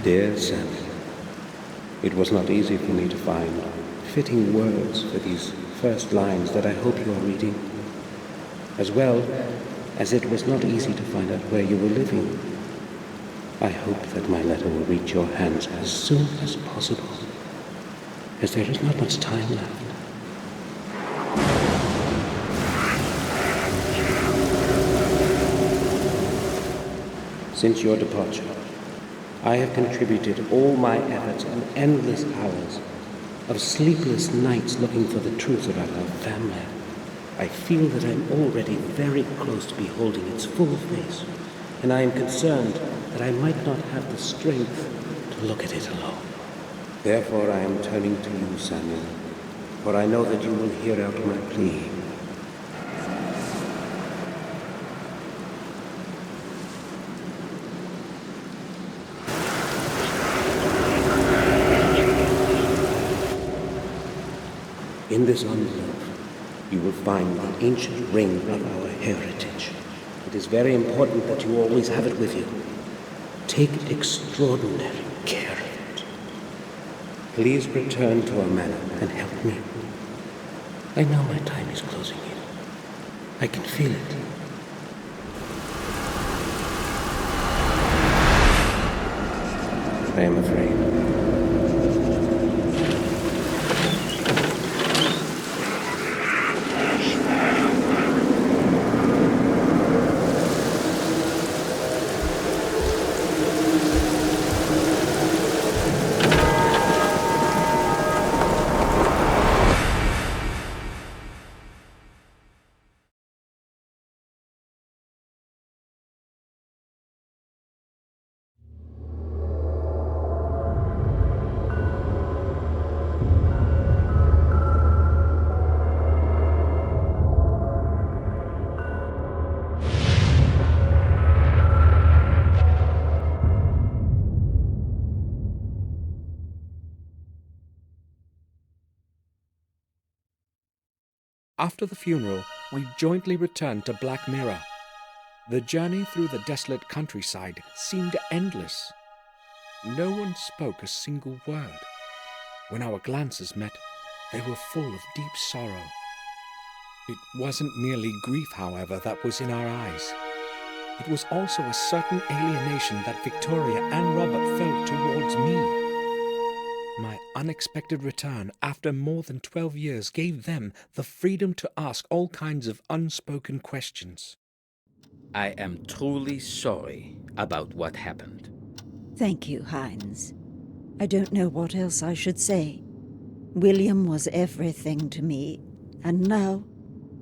Dear Sam, it was not easy for me to find fitting words for these first lines that I hope you are reading, as well as it was not easy to find out where you were living. I hope that my letter will reach your hands as soon as possible, as there is not much time left. Since your departure, I have contributed all my efforts and endless hours of sleepless nights looking for the truth about our family. I feel that I'm already very close to beholding its full face, and I am concerned that I might not have the strength to look at it alone. Therefore I am turning to you, Samuel, for I know that you will hear out my plea. In this envelope, you will find the ancient ring of our heritage. It is very important that you always have it with you. Take extraordinary care of it. Please return to our manor and help me. I know my time is closing in. I can feel it. I am afraid. After the funeral, we jointly returned to Black Mirror. The journey through the desolate countryside seemed endless. No one spoke a single word. When our glances met, they were full of deep sorrow. It wasn't merely grief, however, that was in our eyes. It was also a certain alienation that Victoria and Robert felt towards me. My unexpected return after more than 12 years gave them the freedom to ask all kinds of unspoken questions. I am truly sorry about what happened. Thank you, Hines. I don't know what else I should say. William was everything to me, and now...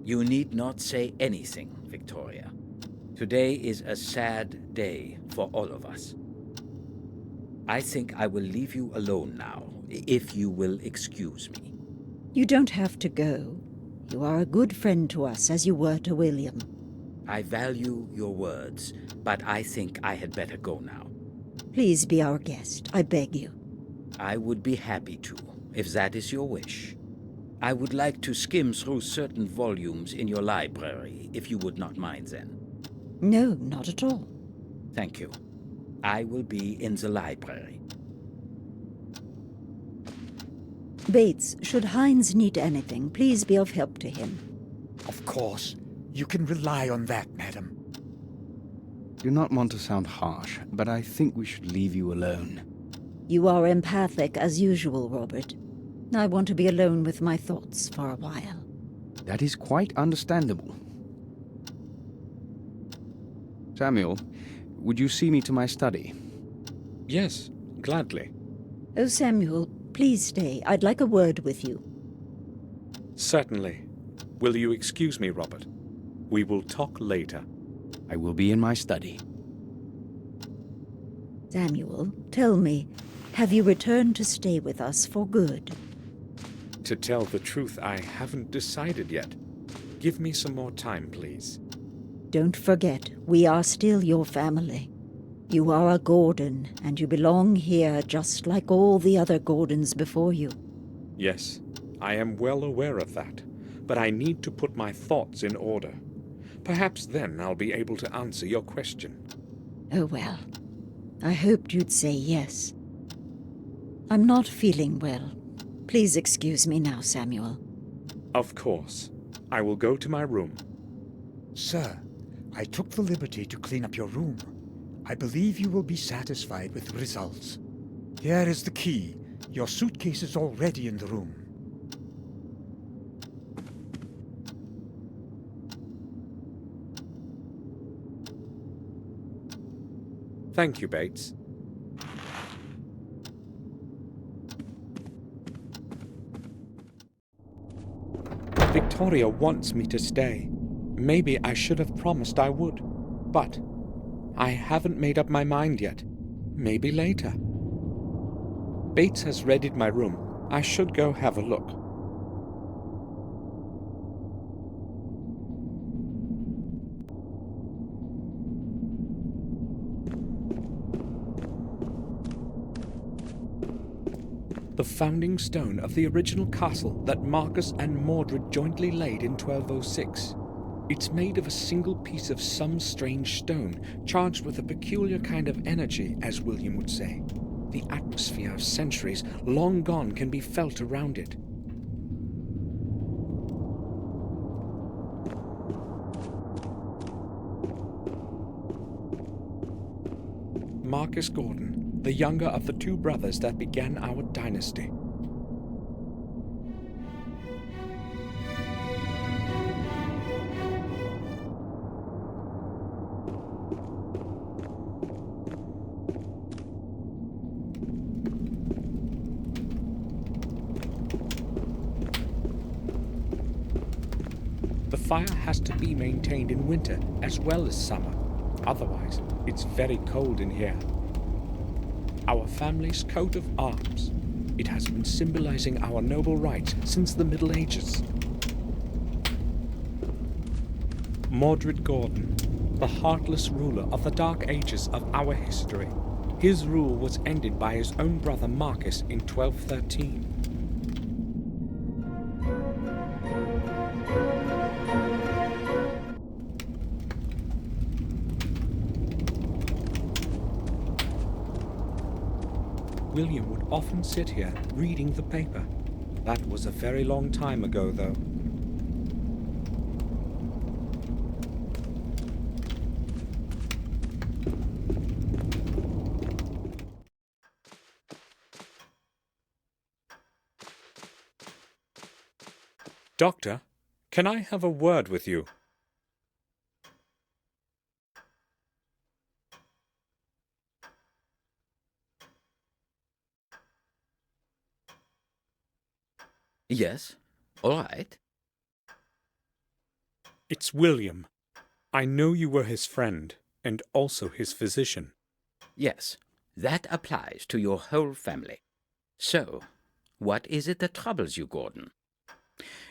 You need not say anything, Victoria. Today is a sad day for all of us. I think I will leave you alone now, if you will excuse me. You don't have to go. You are a good friend to us, as you were to William. I value your words, but I think I had better go now. Please be our guest, I beg you. I would be happy to, if that is your wish. I would like to skim through certain volumes in your library, if you would not mind then. No, not at all. Thank you. I will be in the library. Bates, should Hines need anything, please be of help to him. Of course. You can rely on that, madam. Do not want to sound harsh, but I think we should leave you alone. You are empathic as usual, Robert. I want to be alone with my thoughts for a while. That is quite understandable. Samuel, would you see me to my study? Yes, gladly. Oh, Samuel, please stay. I'd like a word with you. Certainly. Will you excuse me, Robert? We will talk later. I will be in my study. Samuel, tell me, have you returned to stay with us for good? To tell the truth, I haven't decided yet. Give me some more time, please. Don't forget, we are still your family. You are a Gordon, and you belong here just like all the other Gordons before you. Yes, I am well aware of that, but I need to put my thoughts in order. Perhaps then I'll be able to answer your question. Oh well, I hoped you'd say yes. I'm not feeling well. Please excuse me now, Samuel. Of course. I will go to my room. Sir, I took the liberty to clean up your room. I believe you will be satisfied with the results. Here is the key. Your suitcase is already in the room. Thank you, Bates. Victoria wants me to stay. Maybe I should have promised I would. But I haven't made up my mind yet. Maybe later. Bates has readied my room. I should go have a look. The founding stone of the original castle that Marcus and Mordred jointly laid in 1206. It's made of a single piece of some strange stone, charged with a peculiar kind of energy, as William would say. The atmosphere of centuries long gone can be felt around it. Marcus Gordon, the younger of the two brothers that began our dynasty. The fire has to be maintained in winter as well as summer. Otherwise, it's very cold in here. Our family's coat of arms. It has been symbolizing our noble rights since the Middle Ages. Mordred Gordon, the heartless ruler of the Dark Ages of our history. His rule was ended by his own brother Marcus in 1213. William would often sit here reading the paper. That was a very long time ago, though. Doctor, can I have a word with you? Yes, all right. It's William. I know you were his friend, and also his physician. Yes, that applies to your whole family. So, what is it that troubles you, Gordon?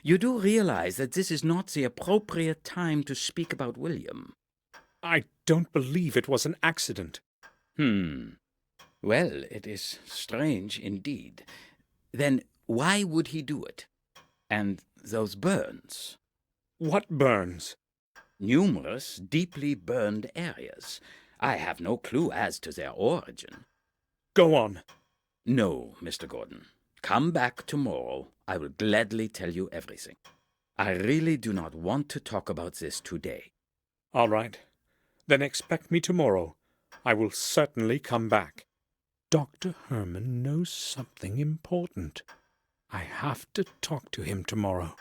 You do realize that this is not the appropriate time to speak about William. I don't believe it was an accident. Well, it is strange indeed. Then why would he do it? And those burns? What burns? Numerous deeply burned areas. I have no clue as to their origin. Go on. No, Mr. Gordon. Come back tomorrow. I will gladly tell you everything. I really do not want to talk about this today. All right. Then expect me tomorrow. I will certainly come back. Dr. Herman knows something important. I have to talk to him tomorrow.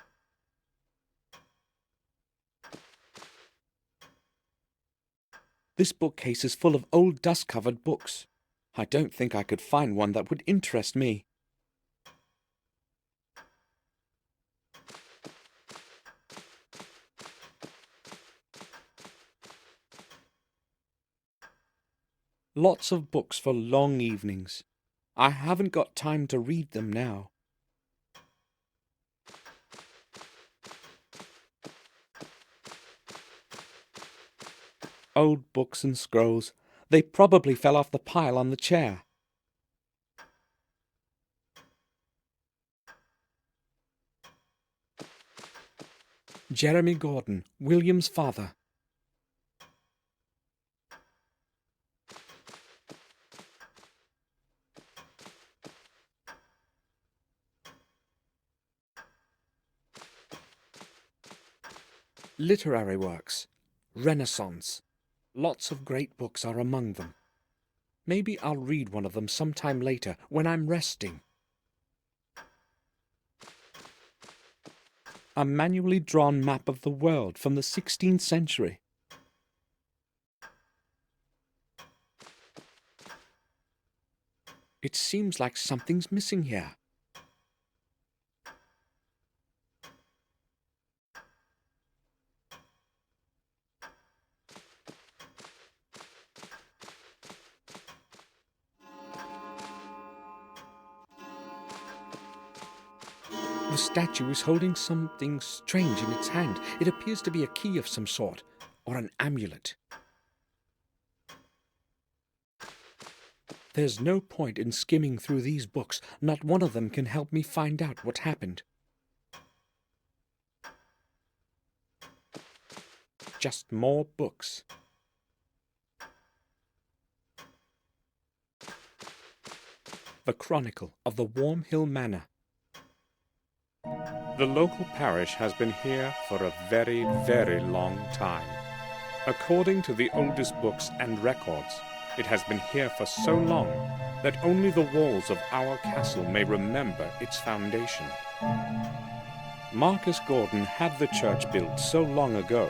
This bookcase is full of old dust-covered books. I don't think I could find one that would interest me. Lots of books for long evenings. I haven't got time to read them now. Old books and scrolls. They probably fell off the pile on the chair. Jeremy Gordon, William's father. literary works, Renaissance. Lots of great books are among them. Maybe I'll read one of them sometime later when I'm resting. A manually drawn map of the world from the 16th century. It seems like something's missing here. The statue is holding something strange in its hand. It appears to be a key of some sort, or an amulet. There's no point in skimming through these books. Not one of them can help me find out what happened. Just more books. The Chronicle of the Warm Hill Manor. The local parish has been here for a very, very long time. According to the oldest books and records, it has been here for so long that only the walls of our castle may remember its foundation. Marcus Gordon had the church built so long ago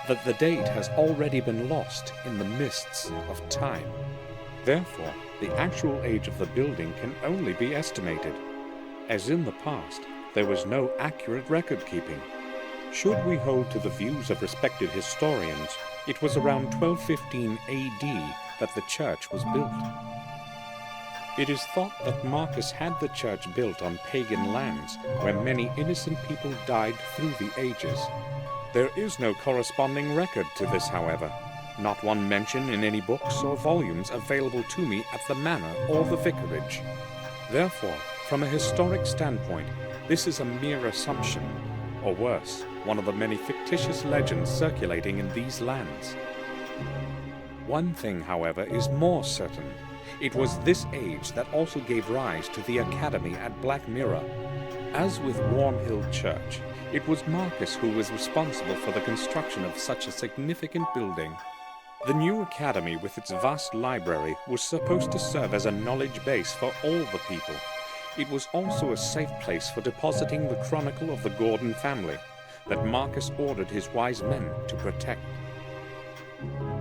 that the date has already been lost in the mists of time. Therefore, the actual age of the building can only be estimated. As in the past, there was no accurate record keeping. Should we hold to the views of respected historians, it was around 1215 AD that the church was built. It is thought that Marcus had the church built on pagan lands where many innocent people died through the ages. There is no corresponding record to this, however. Not one mention in any books or volumes available to me at the manor or the vicarage. Therefore, from a historic standpoint, this is a mere assumption, or worse, one of the many fictitious legends circulating in these lands. One thing, however, is more certain. It was this age that also gave rise to the academy at Black Mirror. As with Warm Hill Church, it was Marcus who was responsible for the construction of such a significant building. The new academy, with its vast library, was supposed to serve as a knowledge base for all the people. It was also a safe place for depositing the chronicle of the Gordon family that Marcus ordered his wise men to protect.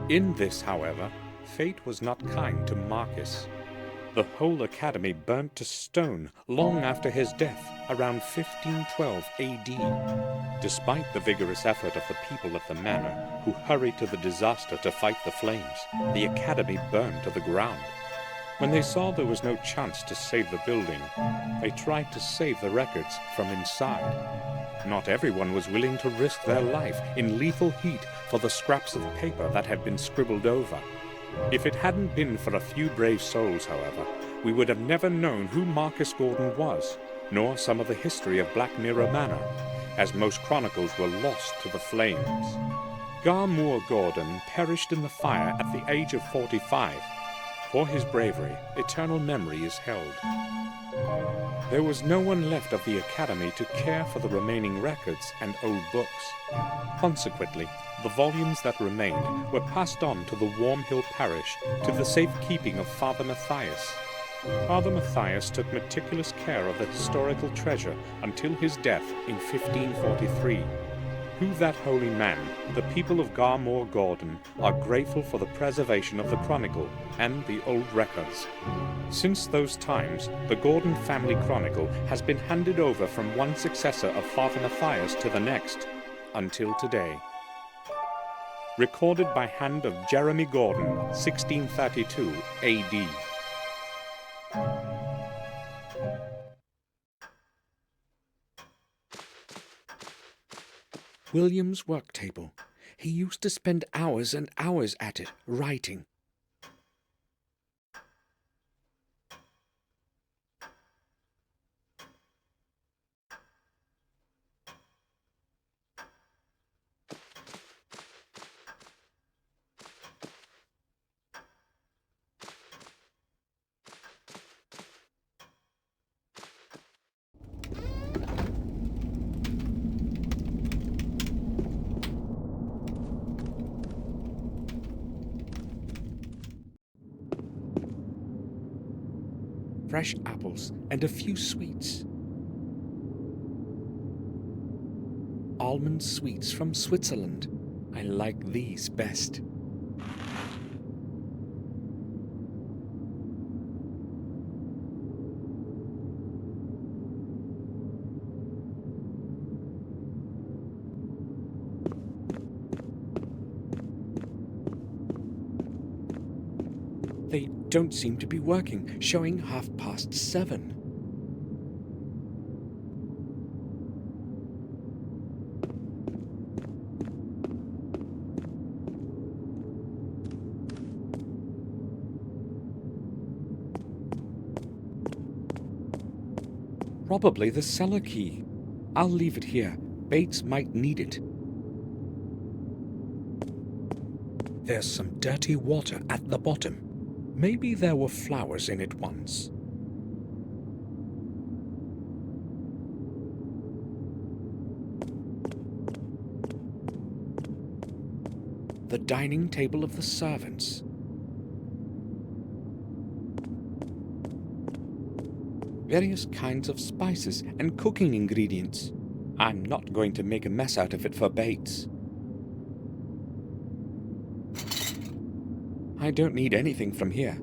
In this, however, fate was not kind to Marcus. The whole academy burnt to stone long after his death, around 1512 AD. Despite the vigorous effort of the people of the manor, who hurried to the disaster to fight the flames, the academy burned to the ground. When they saw there was no chance to save the building, they tried to save the records from inside. Not everyone was willing to risk their life in lethal heat for the scraps of paper that had been scribbled over. If it hadn't been for a few brave souls, however, we would have never known who Marcus Gordon was, nor some of the history of Black Mirror Manor, as most chronicles were lost to the flames. Garmoor Gordon perished in the fire at the age of 45. For his bravery, eternal memory is held. There was no one left of the academy to care for the remaining records and old books. Consequently, the volumes that remained were passed on to the Warm Hill parish to the safekeeping of Father Matthias. Father Matthias took meticulous care of the historical treasure until his death in 1543. To that holy man, the people of Garmoor Gordon are grateful for the preservation of the chronicle and the old records. Since those times, the Gordon family chronicle has been handed over from one successor of Father Matthias to the next, until today. Recorded by hand of Jeremy Gordon, 1632 AD. William's work table. He used to spend hours and hours at it, writing. fresh apples, and a few sweets. Almond sweets from Switzerland. I like these best. They don't seem to be working, showing 7:30. Probably the cellar key. I'll leave it here. Bates might need it. There's some dirty water at the bottom. Maybe there were flowers in it once. The dining table of the servants. Various kinds of spices and cooking ingredients. I'm not going to make a mess out of it for Bates. I don't need anything from here.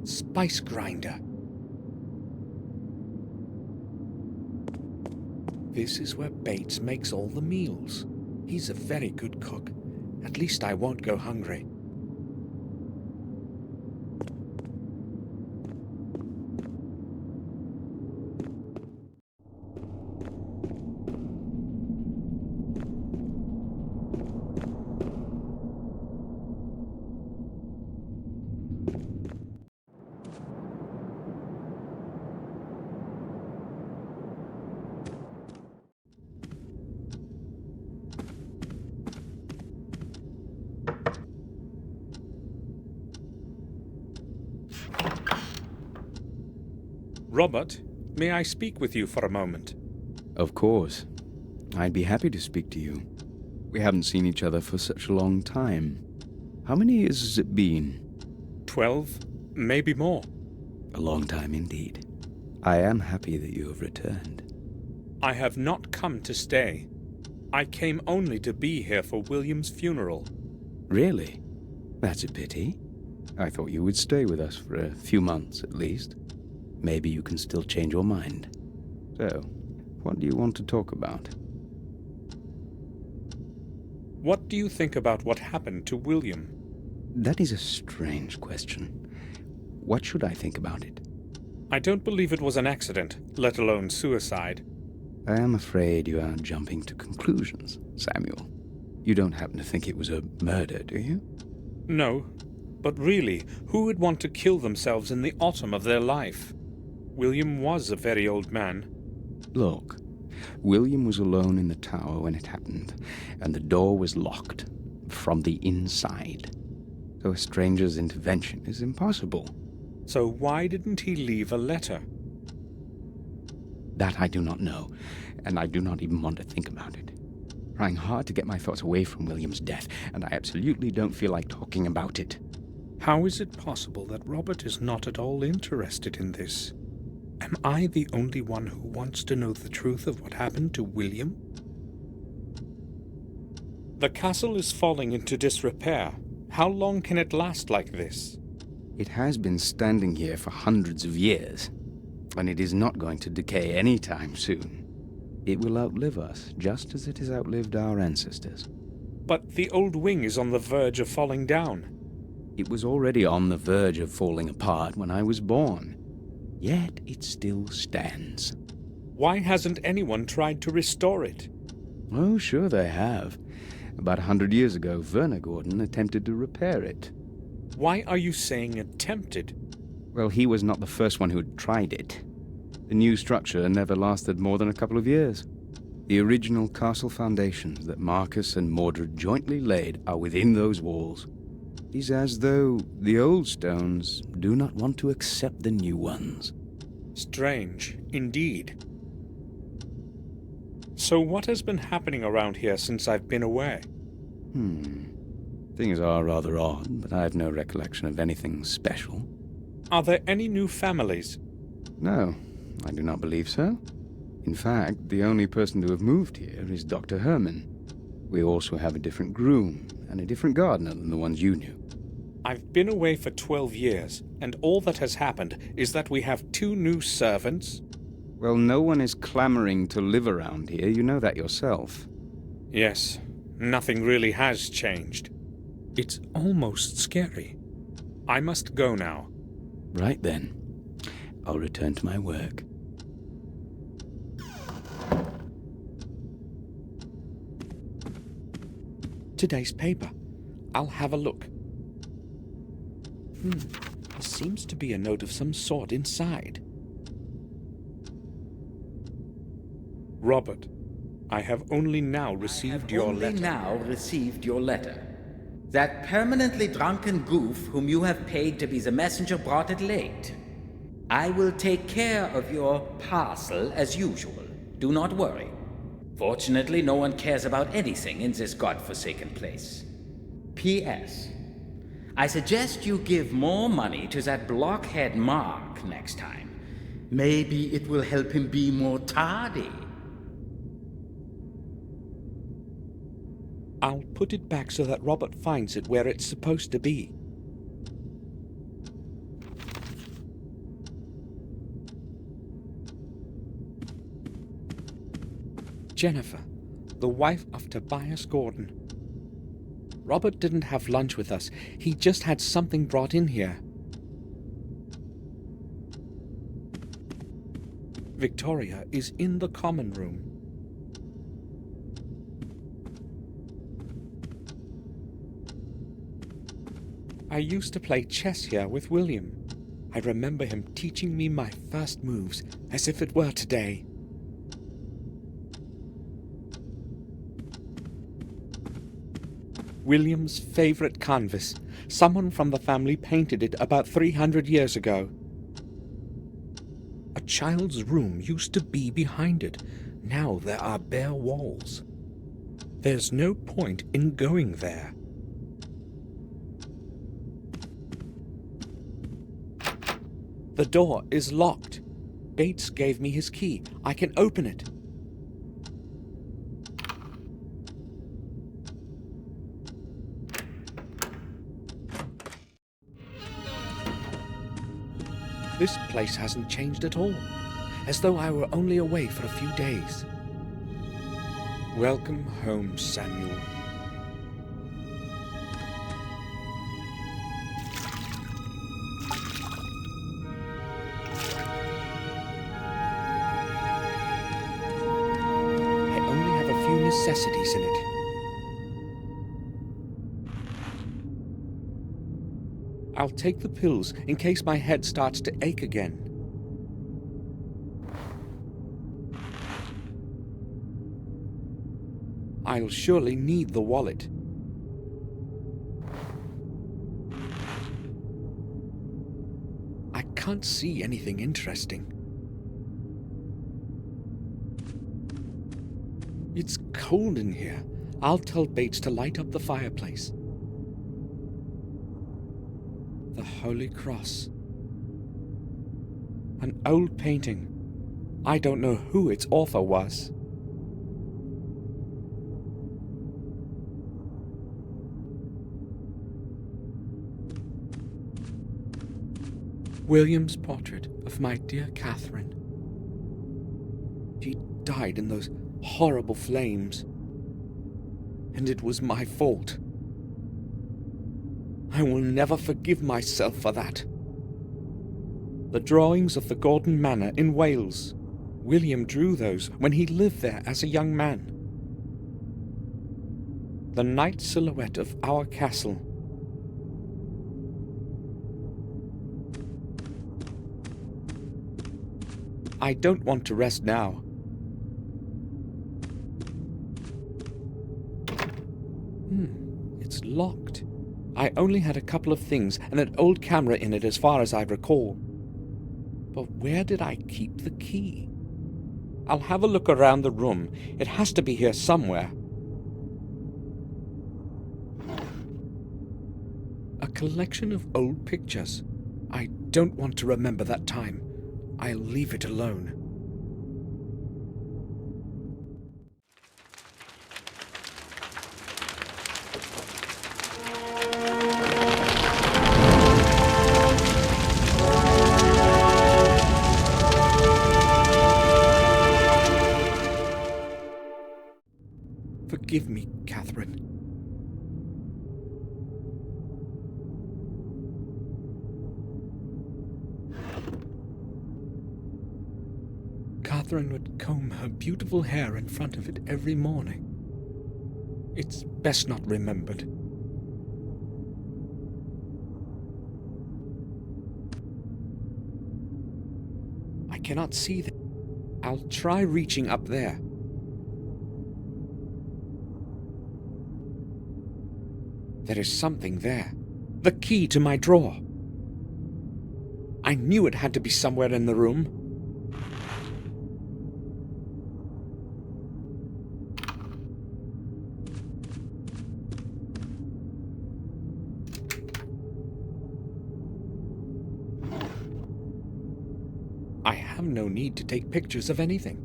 Spice grinder. This is where Bates makes all the meals. He's a very good cook. At least I won't go hungry. Robert, may I speak with you for a moment? Of course. I'd be happy to speak to you. We haven't seen each other for such a long time. How many years has it been? 12, maybe more. A long time indeed. I am happy that you have returned. I have not come to stay. I came only to be here for William's funeral. Really? That's a pity. I thought you would stay with us for a few months at least. Maybe you can still change your mind. So, what do you want to talk about? What do you think about what happened to William? That is a strange question. What should I think about it? I don't believe it was an accident, let alone suicide. I am afraid you are jumping to conclusions, Samuel. You don't happen to think it was a murder, do you? No, but really, who would want to kill themselves in the autumn of their life? William was a very old man. Look, William was alone in the tower when it happened, and the door was locked from the inside. So a stranger's intervention is impossible. So why didn't he leave a letter? That I do not know, and I do not even want to think about it. Trying hard to get my thoughts away from William's death, and I absolutely don't feel like talking about it. How is it possible that Robert is not at all interested in this? Am I the only one who wants to know the truth of what happened to William? The castle is falling into disrepair. How long can it last like this? It has been standing here for hundreds of years, and it is not going to decay any time soon. It will outlive us, just as it has outlived our ancestors. But the old wing is on the verge of falling down. It was already on the verge of falling apart when I was born. Yet it still stands. Why hasn't anyone tried to restore it? Oh, sure they have. About 100 years ago, Werner Gordon attempted to repair it. Why are you saying attempted? Well, he was not the first one who had tried it. The new structure never lasted more than a couple of years. The original castle foundations that Marcus and Mordred jointly laid are within those walls. It is as though the old stones do not want to accept the new ones. Strange, indeed. So what has been happening around here since I've been away? Things are rather odd, but I have no recollection of anything special. Are there any new families? No, I do not believe so. In fact, the only person to have moved here is Dr. Herman. We also have a different groom and a different gardener than the ones you knew. I've been away for 12 years, and all that has happened is that we have 2 new servants. Well, no one is clamoring to live around here, you know that yourself. Yes, nothing really has changed. It's almost scary. I must go now. Right then. I'll return to my work. Today's paper. I'll have a look. There seems to be a note of some sort inside. Robert, I have only now received your letter. Only now received your letter. That permanently drunken goof whom you have paid to be the messenger brought it late. I will take care of your parcel as usual. Do not worry. Fortunately, no one cares about anything in this godforsaken place. P.S. I suggest you give more money to that blockhead Mark next time. Maybe it will help him be more tardy. I'll put it back so that Robert finds it where it's supposed to be. Jennifer, the wife of Tobias Gordon. Robert didn't have lunch with us. He just had something brought in here. Victoria is in the common room. I used to play chess here with William. I remember him teaching me my first moves, as if it were today. William's favorite canvas. Someone from the family painted it about 300 years ago. A child's room used to be behind it. Now there are bare walls. There's no point in going there. The door is locked. Bates gave me his key. I can open it. This place hasn't changed at all, as though I were only away for a few days. Welcome home, Samuel. I only have a few necessities in it. I'll take the pills in case my head starts to ache again. I'll surely need the wallet. I can't see anything interesting. It's cold in here. I'll tell Bates to light up the fireplace. The Holy Cross. An old painting. I don't know who its author was. William's portrait of my dear Catherine. She died in those horrible flames, and it was my fault. I will never forgive myself for that. The drawings of the Gordon Manor in Wales. William drew those when he lived there as a young man. The night silhouette of our castle. I don't want to rest now. It's locked. I only had a couple of things and an old camera in it as far as I recall. But where did I keep the key? I'll have a look around the room. It has to be here somewhere. collection of old pictures. I don't want to remember that time. I'll leave it alone. Forgive me, Catherine. Catherine would comb her beautiful hair in front of it every morning. It's best not remembered. I cannot see them. I'll try reaching up there. There is something there. The key to my drawer. I knew it had to be somewhere in the room. I have no need to take pictures of anything.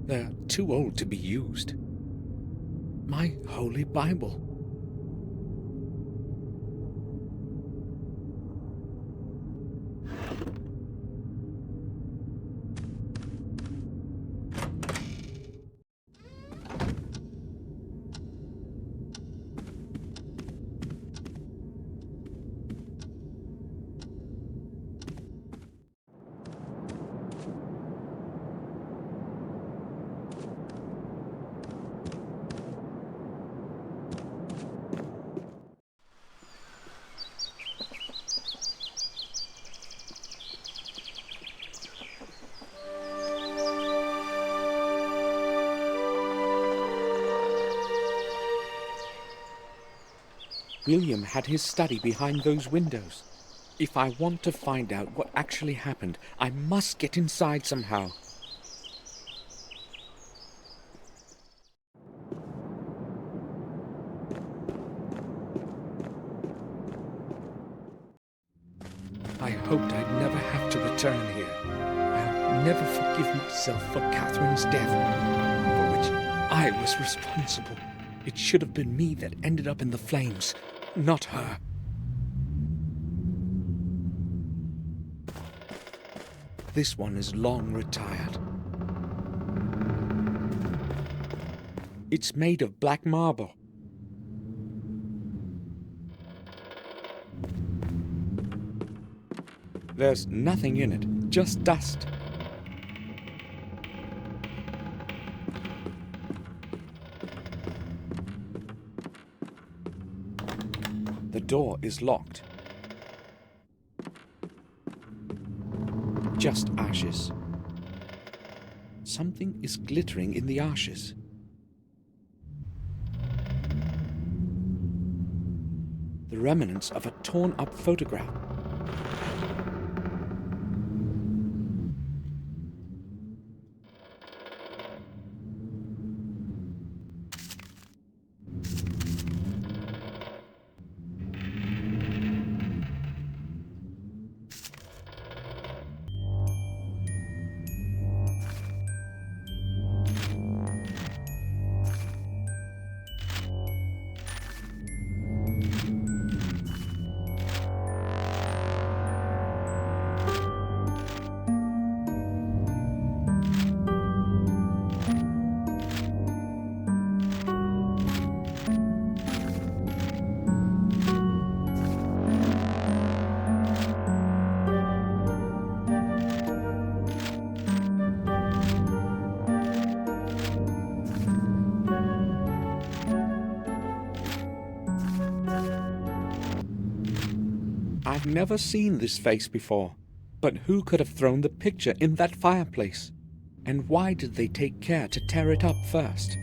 They're too old to be used. My Holy Bible. William had his study behind those windows. If I want to find out what actually happened, I must get inside somehow. I hoped I'd never have to return here. I'll never forgive myself for Catherine's death, for which I was responsible. It should have been me that ended up in the flames, not her. This one is long retired. It's made of black marble. There's nothing in it, just dust. The door is locked. Just ashes. Something is glittering in the ashes. The remnants of a torn-up photograph. I've never seen this face before, but who could have thrown the picture in that fireplace? And why did they take care to tear it up first?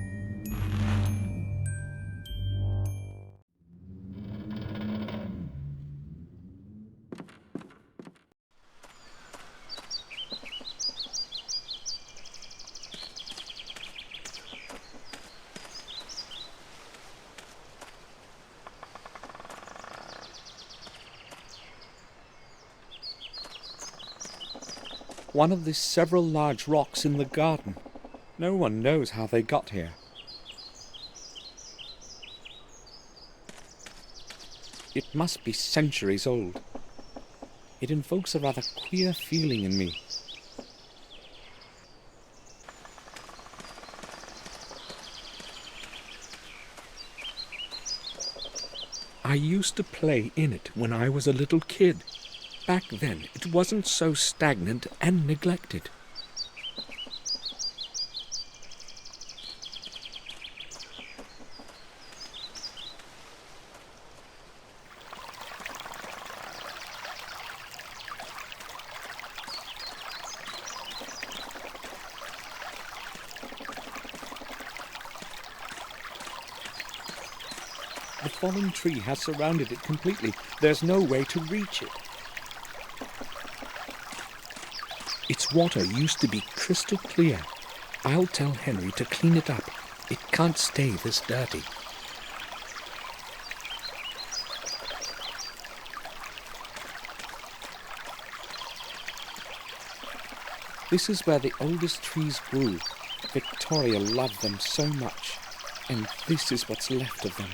One of the several large rocks in the garden. No one knows how they got here. It must be centuries old. It invokes a rather queer feeling in me. I used to play in it when I was a little kid. Back then, it wasn't so stagnant and neglected. The fallen tree has surrounded it completely. There's no way to reach it. Its water used to be crystal clear. I'll tell Henry to clean it up. It can't stay this dirty. This is where the oldest trees grew. Victoria loved them so much, and this is what's left of them.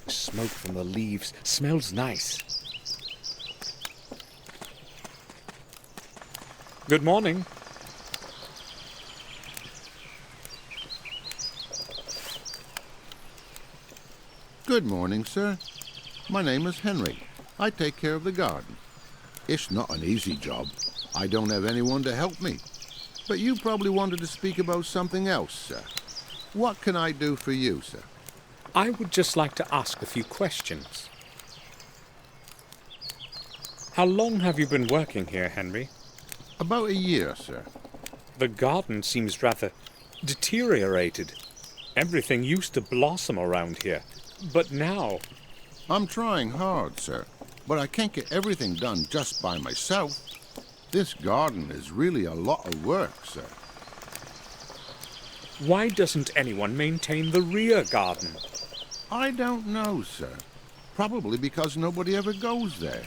Smoke from the leaves smells nice. Good morning. Good morning, sir. My name is Henry. I take care of the garden. It's not an easy job. I don't have anyone to help me. But you probably wanted to speak about something else, sir. What can I do for you, sir? I would just like to ask a few questions. How long have you been working here, Henry? About a year, sir. The garden seems rather deteriorated. Everything used to blossom around here, but now... I'm trying hard, sir, but I can't get everything done just by myself. This garden is really a lot of work, sir. Why doesn't anyone maintain the rear garden? I don't know, sir. Probably because nobody ever goes there.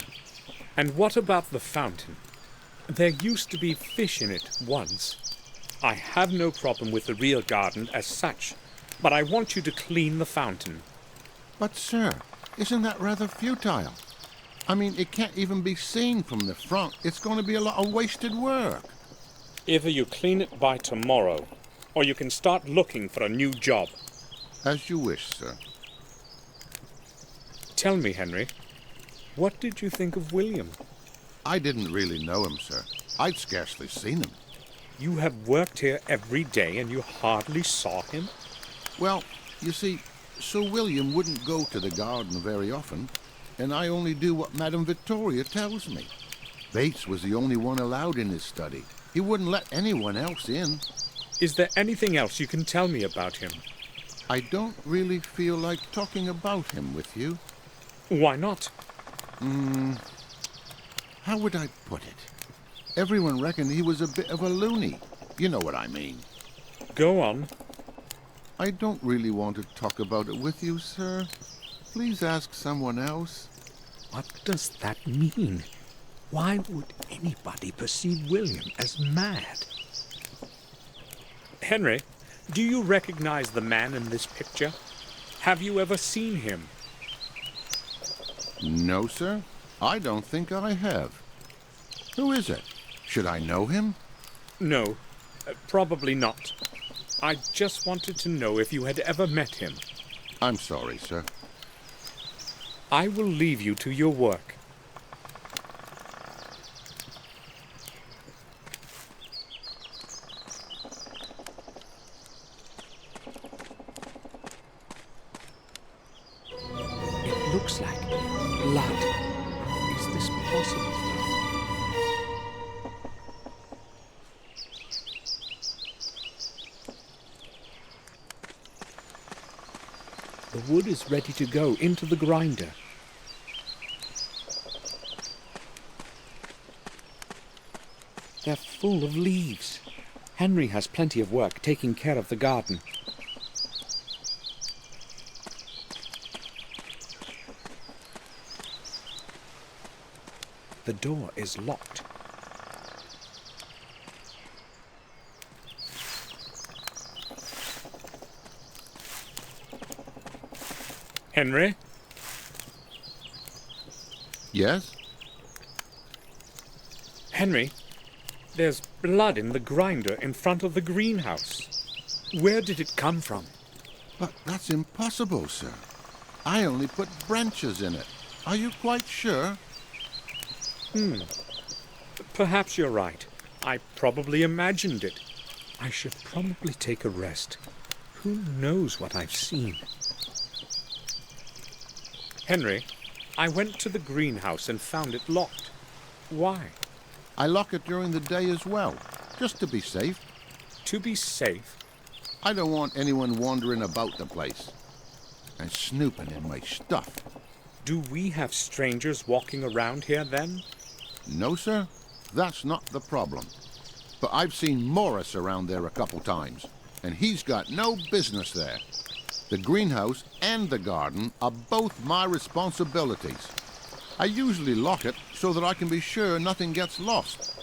And what about the fountain? There used to be fish in it once. I have no problem with the rear garden as such, but I want you to clean the fountain. But, sir, isn't that rather futile? I mean, it can't even be seen from the front. It's going to be a lot of wasted work. Either you clean it by tomorrow, or you can start looking for a new job. As you wish, sir. Tell me, Henry, what did you think of William? I didn't really know him, sir. I'd scarcely seen him. You have worked here every day and you hardly saw him? Well, you see, Sir William wouldn't go to the garden very often, and I only do what Madame Victoria tells me. Bates was the only one allowed in his study. He wouldn't let anyone else in. Is there anything else you can tell me about him? I don't really feel like talking about him with you. Why not? How would I put it? Everyone reckoned he was a bit of a loony. You know what I mean. Go on. I don't really want to talk about it with you, sir. Please ask someone else. What does that mean? Why would anybody perceive William as mad? Henry, do you recognize the man in this picture? Have you ever seen him? No, sir. I don't think I have. Who is it? Should I know him? No, probably not. I just wanted to know if you had ever met him. I'm sorry, sir. I will leave you to your work. It looks like blood. Is this possible? The wood is ready to go into the grinder. They're full of leaves. Henry has plenty of work taking care of the garden. The door is locked. Henry? Yes? Henry, there's blood in the grinder in front of the greenhouse. Where did it come from? But that's impossible, sir. I only put branches in it. Are you quite sure? Perhaps you're right. I probably imagined it. I should probably take a rest. Who knows what I've seen? Henry, I went to the greenhouse and found it locked. Why? I lock it during the day as well, just to be safe. To be safe? I don't want anyone wandering about the place and snooping in my stuff. Do we have strangers walking around here then? No, sir. That's not the problem. But I've seen Morris around there a couple times, and he's got no business there. The greenhouse and the garden are both my responsibilities. I usually lock it so that I can be sure nothing gets lost.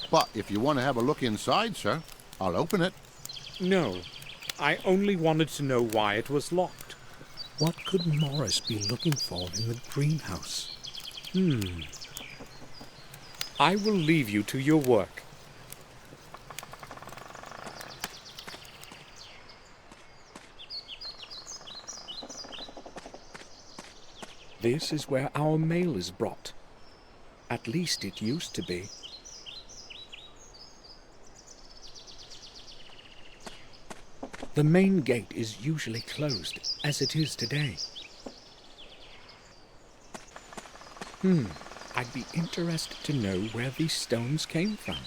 But if you want to have a look inside, sir, I'll open it. No, I only wanted to know why it was locked. What could Morris be looking for in the greenhouse? I will leave you to your work. This is where our mail is brought. At least it used to be. The main gate is usually closed, as it is today. I'd be interested to know where these stones came from.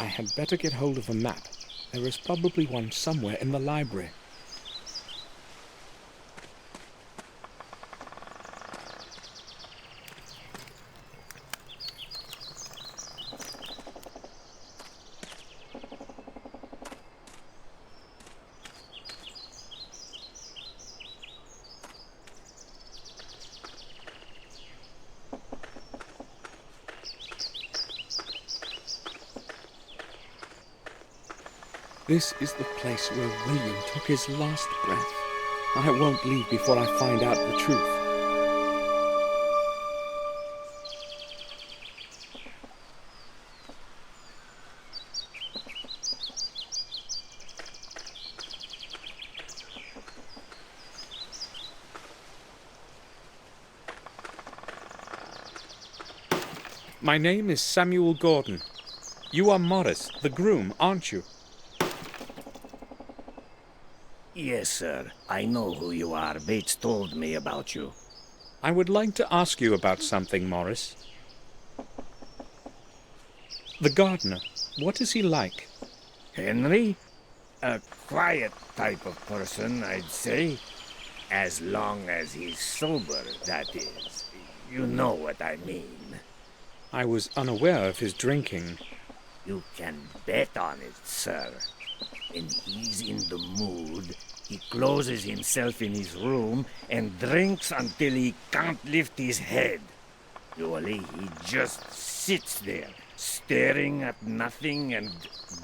I had better get hold of a map. There is probably one somewhere in the library. This is the place where William took his last breath. I won't leave before I find out the truth. My name is Samuel Gordon. You are Morris, the groom, aren't you? Yes, sir. I know who you are. Bates told me about you. I would like to ask you about something, Morris. The gardener, what is he like? Henry? A quiet type of person, I'd say. As long as he's sober, that is. You know what I mean. I was unaware of his drinking. You can bet on it, sir. When he's in the mood, he closes himself in his room and drinks until he can't lift his head. Usually he just sits there, staring at nothing and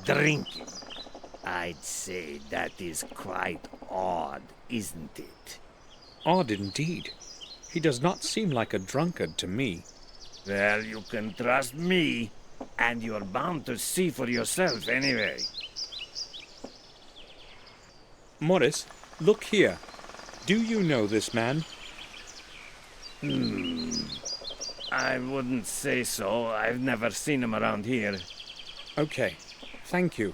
drinking. I'd say that is quite odd, isn't it? Odd indeed. He does not seem like a drunkard to me. Well, you can trust me, and you're bound to see for yourself anyway. Morris, look here. Do you know this man? I wouldn't say so. I've never seen him around here. Okay, thank you.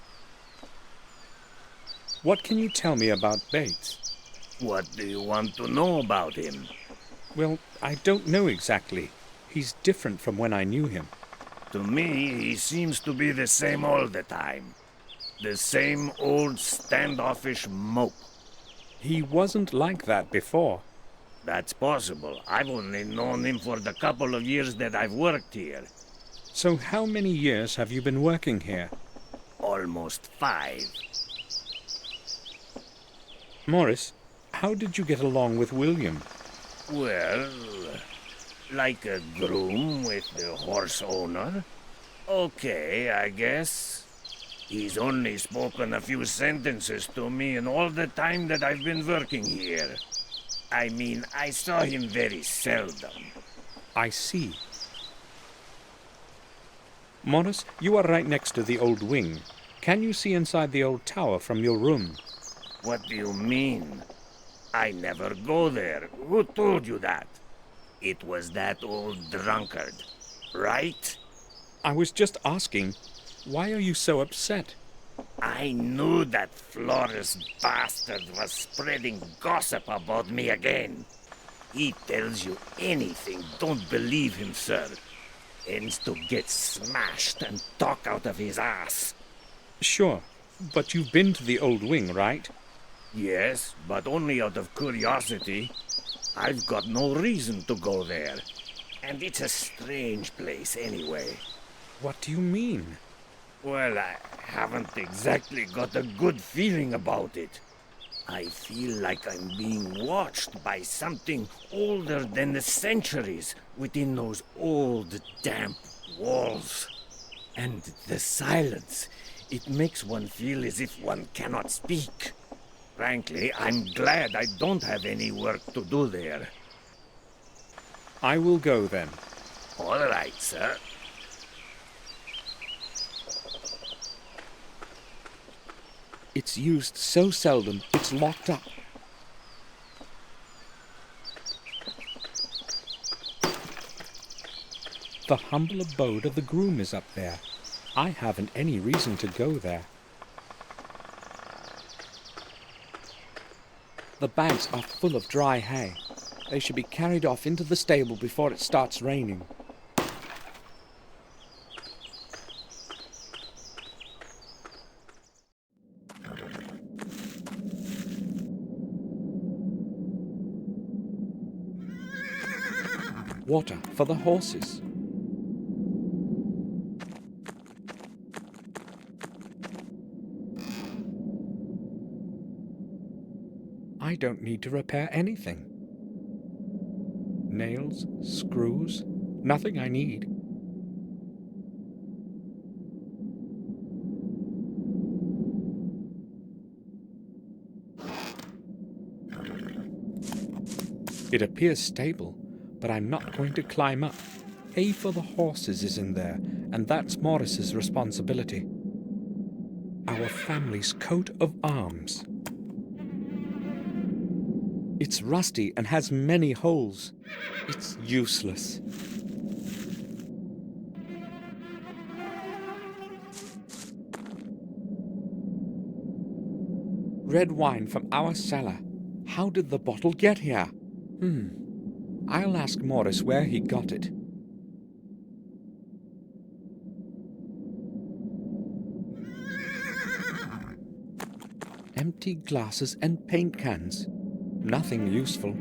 What can you tell me about Bates? What do you want to know about him? Well, I don't know exactly. He's different from when I knew him. To me, he seems to be the same all the time. The same old standoffish mope. He wasn't like that before. That's possible. I've only known him for the couple of years that I've worked here. So how many years have you been working here? Almost 5. Morris, how did you get along with William? Well, like a groom with the horse owner. Okay, I guess. He's only spoken a few sentences to me in all the time that I've been working here. I mean, I saw him very seldom. I see. Morris, you are right next to the old wing. Can you see inside the old tower from your room? What do you mean? I never go there. Who told you that? It was that old drunkard, right? I was just asking, why are you so upset? I knew that Flores bastard was spreading gossip about me again. He tells you anything, don't believe him, sir. Ends to get smashed and talk out of his ass. Sure, but you've been to the old wing, right? Yes, but only out of curiosity. I've got no reason to go there. And it's a strange place anyway. What do you mean? Well, I haven't exactly got a good feeling about it. I feel like I'm being watched by something older than the centuries within those old, damp walls. And the silence, it makes one feel as if one cannot speak. Frankly, I'm glad I don't have any work to do there. I will go then. All right, sir. It's used so seldom, it's locked up. The humble abode of the groom is up there. I haven't any reason to go there. The bags are full of dry hay. They should be carried off into the stable before it starts raining. Water for the horses. I don't need to repair anything. Nails, screws, nothing I need. It appears stable, but I'm not going to climb up. Hay for the horses is in there, and that's Morris's responsibility. Our family's coat of arms. It's rusty and has many holes. It's useless. Red wine from our cellar. How did the bottle get here? I'll ask Morris where he got it. Empty glasses and paint cans. Nothing useful.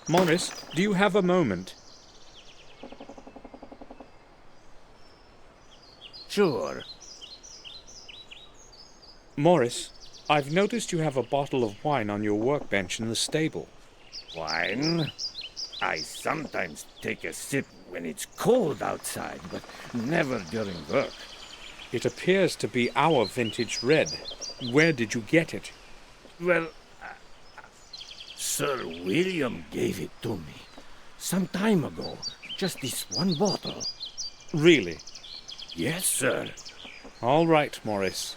Morris, do you have a moment? Sure. Morris, I've noticed you have a bottle of wine on your workbench in the stable. Wine? I sometimes take a sip when it's cold outside, but never during work. It appears to be our vintage red. Where did you get it? Well, Sir William gave it to me some time ago. Just this one bottle. Really? Yes, sir. All right, Morris.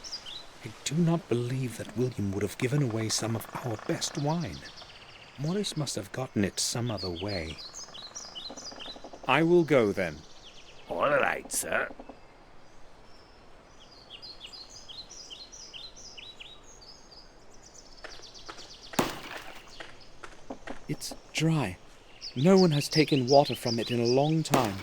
I do not believe that William would have given away some of our best wine. Morris must have gotten it some other way. I will go then. All right, sir. It's dry. No one has taken water from it in a long time.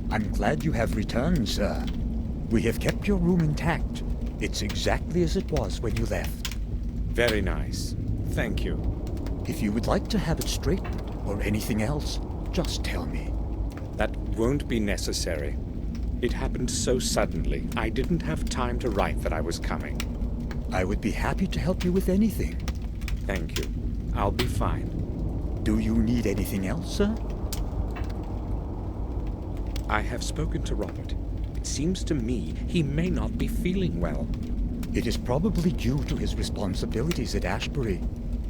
I'm glad you have returned, sir. We have kept your room intact. It's exactly as it was when you left. Very nice. Thank you. If you would like to have it straightened or anything else, just tell me. That won't be necessary. It happened so suddenly, I didn't have time to write that I was coming. I would be happy to help you with anything. Thank you. I'll be fine. Do you need anything else, sir? I have spoken to Robert. It seems to me he may not be feeling well. It is probably due to his responsibilities at Ashbury.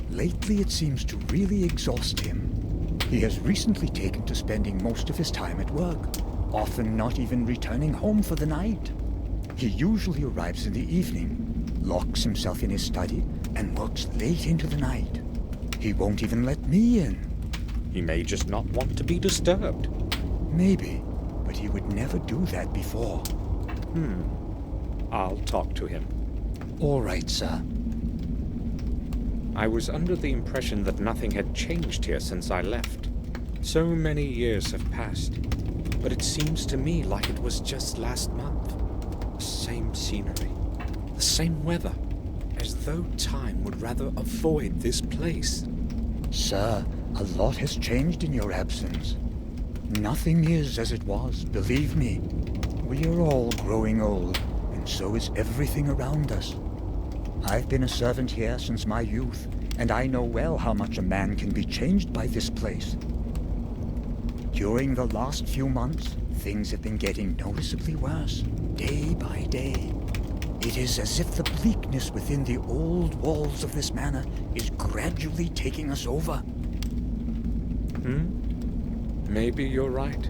Lately, it seems to really exhaust him. He has recently taken to spending most of his time at work, often not even returning home for the night. He usually arrives in the evening, locks himself in his study, and works late into the night. He won't even let me in. He may just not want to be disturbed. Maybe, but he would never do that before. I'll talk to him. All right, sir. I was under the impression that nothing had changed here since I left. So many years have passed, but it seems to me like it was just last month. The same scenery, the same weather, as though time would rather avoid this place. Sir, a lot has changed in your absence. Nothing is as it was, believe me. We are all growing old, and so is everything around us. I've been a servant here since my youth, and I know well how much a man can be changed by this place. During the last few months, things have been getting noticeably worse, day by day. It is as if the bleakness within the old walls of this manor is gradually taking us over. Maybe you're right.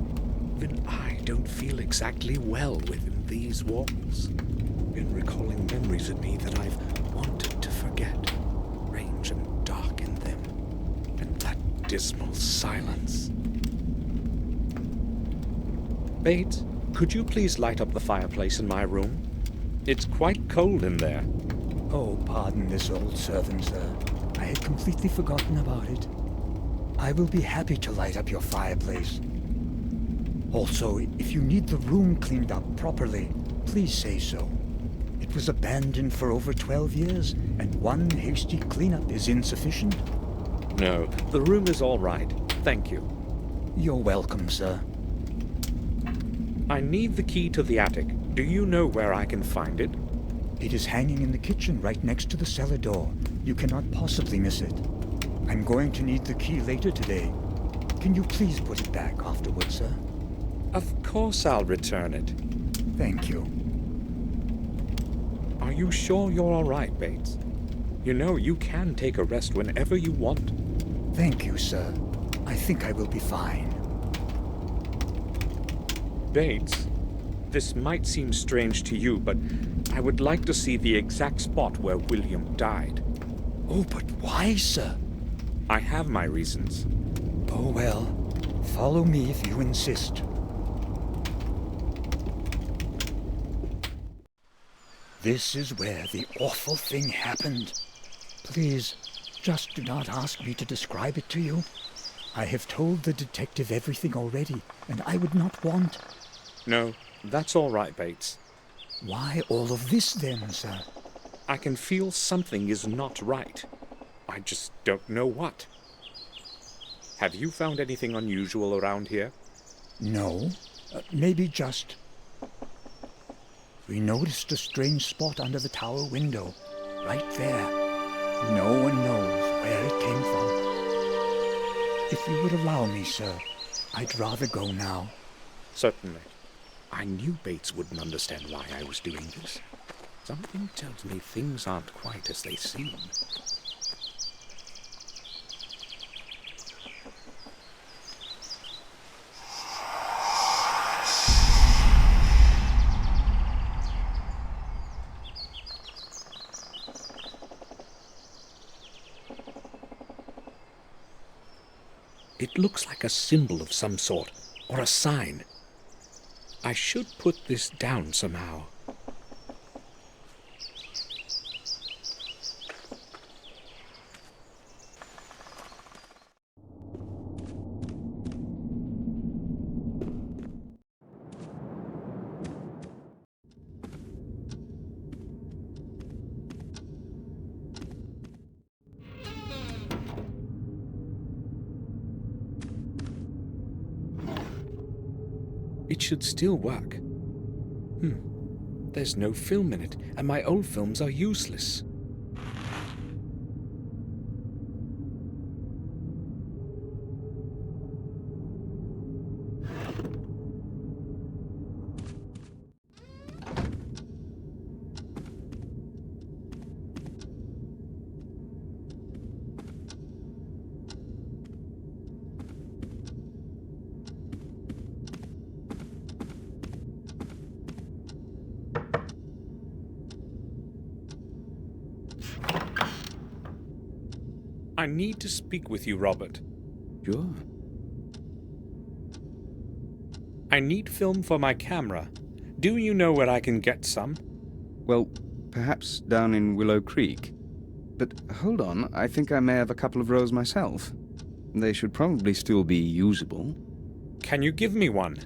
Even I don't feel exactly well within these walls. Been recalling memories of me that I've wanted to forget. Strange and dark in them. And that dismal silence. Bates, could you please light up the fireplace in my room? It's quite cold in there. Oh, pardon this old servant, sir. I had completely forgotten about it. I will be happy to light up your fireplace. Also, if you need the room cleaned up properly, please say so. It was abandoned for over 12 years, and one hasty cleanup is insufficient. No, the room is all right. Thank you. You're welcome, sir. I need the key to the attic. Do you know where I can find it? It is hanging in the kitchen right next to the cellar door. You cannot possibly miss it. I'm going to need the key later today. Can you please put it back afterwards, sir? Of course I'll return it. Thank you. Are you sure you're all right, Bates? You know, you can take a rest whenever you want. Thank you, sir. I think I will be fine. Bates, this might seem strange to you, but I would like to see the exact spot where William died. Oh, but why, sir? I have my reasons. Oh, well. Follow me if you insist. This is where the awful thing happened. Please, just do not ask me to describe it to you. I have told the detective everything already, and I would not want... No, that's all right, Bates. Why all of this then, sir? I can feel something is not right. I just don't know what. Have you found anything unusual around here? No. Maybe just... We noticed a strange spot under the tower window, right there. No one knows where it came from. If you would allow me, sir, I'd rather go now. Certainly. I knew Bates wouldn't understand why I was doing this. Something tells me things aren't quite as they seem. It looks like a symbol of some sort, or a sign. I should put this down somehow. It should still work. There's no film in it, and my old films are useless. I need to speak with you, Robert. Sure. I need film for my camera. Do you know where I can get some? Well, perhaps down in Willow Creek. But hold on, I think I may have a couple of rolls myself. They should probably still be usable. Can you give me one?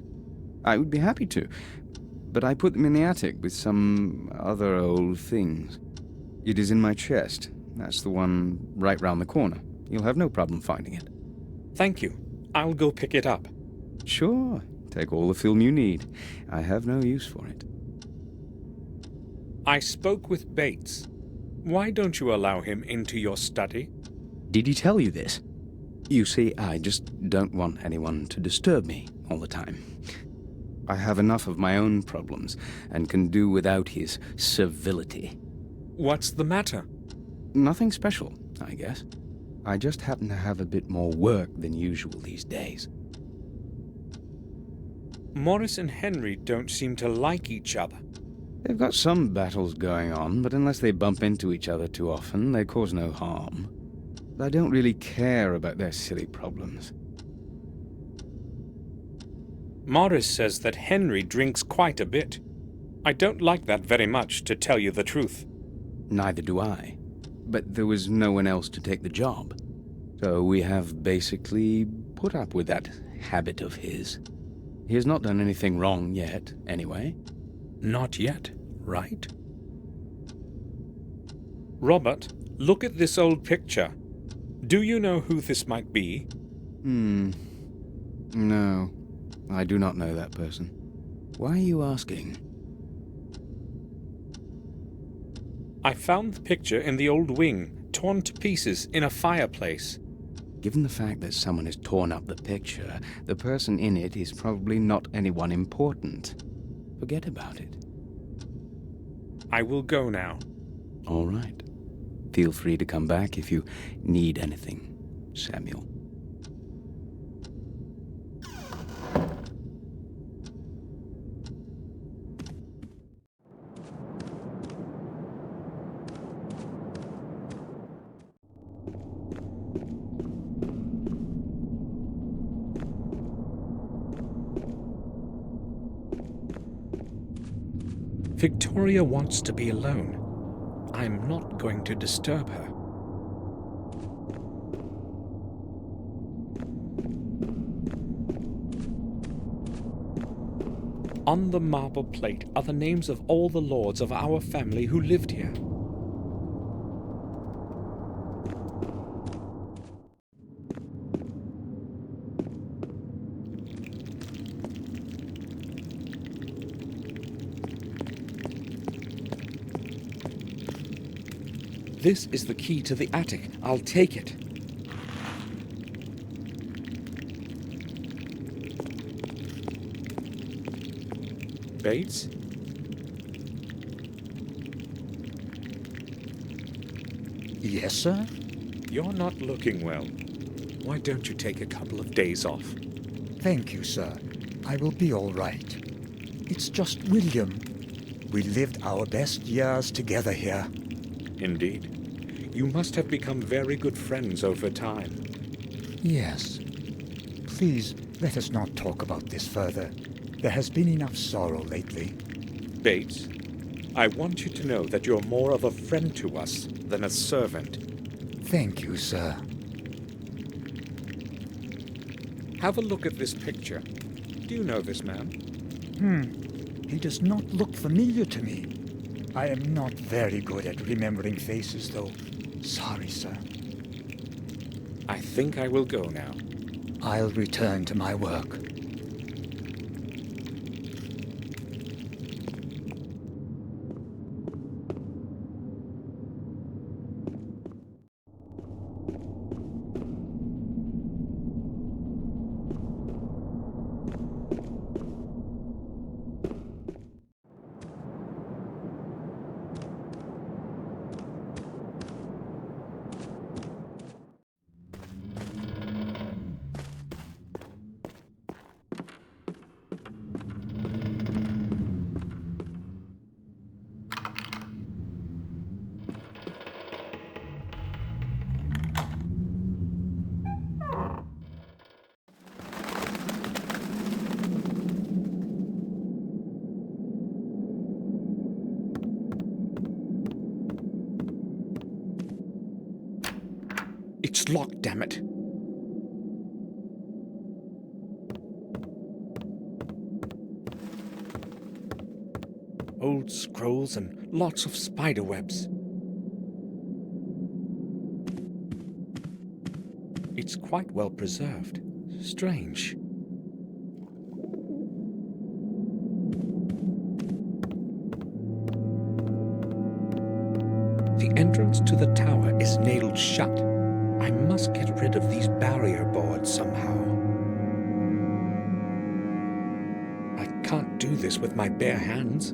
I would be happy to, but I put them in the attic with some other old things. It is in my chest. That's the one right round the corner. You'll have no problem finding it. Thank you. I'll go pick it up. Sure. Take all the film you need. I have no use for it. I spoke with Bates. Why don't you allow him into your study? Did he tell you this? You see, I just don't want anyone to disturb me all the time. I have enough of my own problems and can do without his civility. What's the matter? Nothing special, I guess. I just happen to have a bit more work than usual these days. Morris and Henry don't seem to like each other. They've got some battles going on, but unless they bump into each other too often, they cause no harm. I don't really care about their silly problems. Morris says that Henry drinks quite a bit. I don't like that very much, to tell you the truth. Neither do I. But there was no one else to take the job. So we have basically put up with that habit of his. He has not done anything wrong yet, anyway. Not yet, right? Robert, look at this old picture. Do you know who this might be? No, I do not know that person. Why are you asking? I found the picture in the old wing, torn to pieces in a fireplace. Given the fact that someone has torn up the picture, the person in it is probably not anyone important. Forget about it. I will go now. All right. Feel free to come back if you need anything, Samuel. Victoria wants to be alone. I'm not going to disturb her. On the marble plate are the names of all the lords of our family who lived here. This is the key to the attic. I'll take it. Bates? Yes, sir? You're not looking well. Why don't you take a couple of days off? Thank you, sir. I will be all right. It's just William. We lived our best years together here. Indeed. You must have become very good friends over time. Yes. Please, let us not talk about this further. There has been enough sorrow lately. Bates, I want you to know that you're more of a friend to us than a servant. Thank you, sir. Have a look at this picture. Do you know this man? He does not look familiar to me. I am not very good at remembering faces, though. Sorry, sir. I think I will go now. I'll return to my work. It's locked, damn it. Old scrolls and lots of spider webs. It's quite well preserved. Strange. The entrance to the tower is nailed shut. I must get rid of these barrier boards somehow. I can't do this with my bare hands.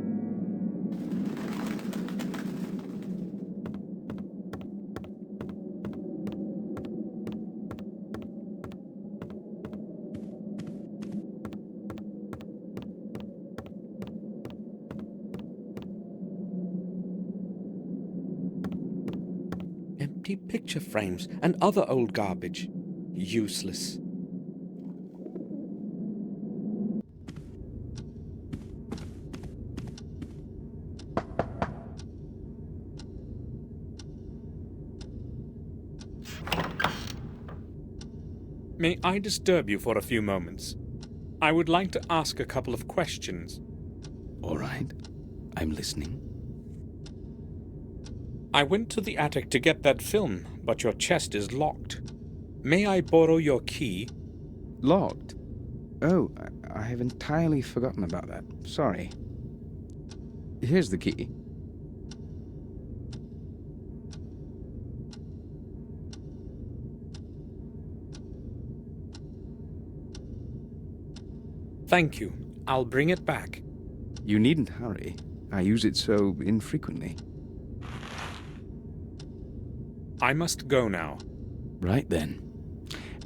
Empty picture frames and other old garbage. Useless. May I disturb you for a few moments? I would like to ask a couple of questions. All right. I'm listening. I went to the attic to get that film, but your chest is locked. May I borrow your key? Locked? Oh, I have entirely forgotten about that. Sorry. Here's the key. Thank you. I'll bring it back. You needn't hurry. I use it so infrequently. I must go now. Right then.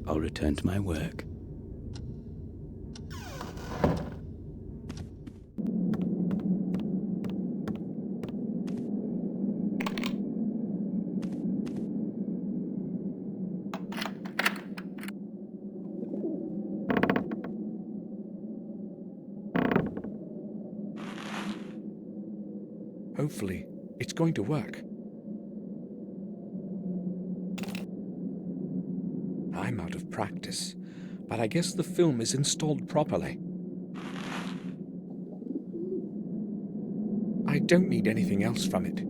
I'll return to my work. Hopefully, it's going to work. I'm out of practice, but I guess the film is installed properly. I don't need anything else from it.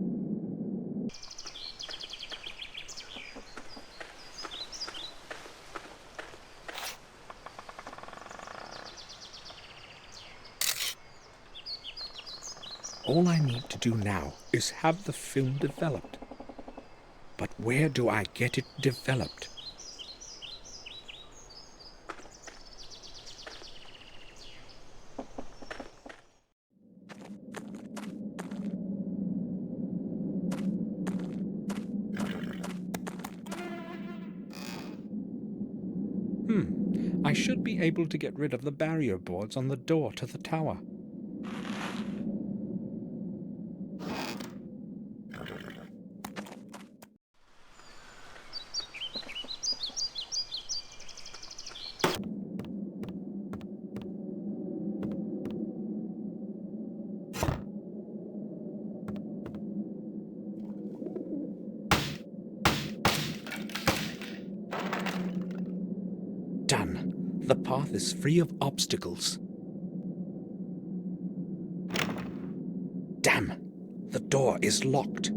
All I need to do now is have the film developed. But where do I get it developed? I should be able to get rid of the barrier boards on the door to the tower. Done. The path is free of obstacles. Damn! The door is locked.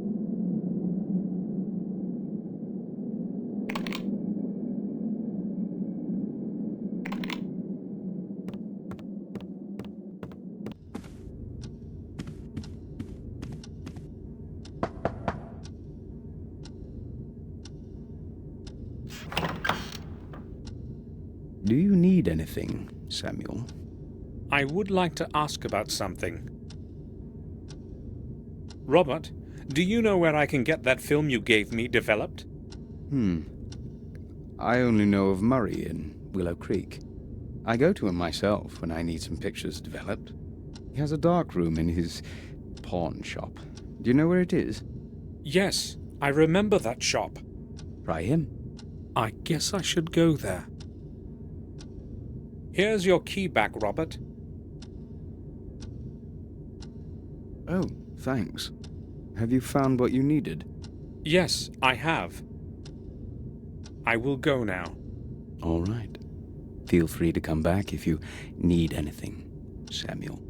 Do you need anything, Samuel? I would like to ask about something. Robert, do you know where I can get that film you gave me developed? I only know of Murray in Willow Creek. I go to him myself when I need some pictures developed. He has a dark room in his pawn shop. Do you know where it is? Yes, I remember that shop. Try him. I guess I should go there. Here's your key back, Robert. Oh, thanks. Have you found what you needed? Yes, I have. I will go now. All right. Feel free to come back if you need anything, Samuel.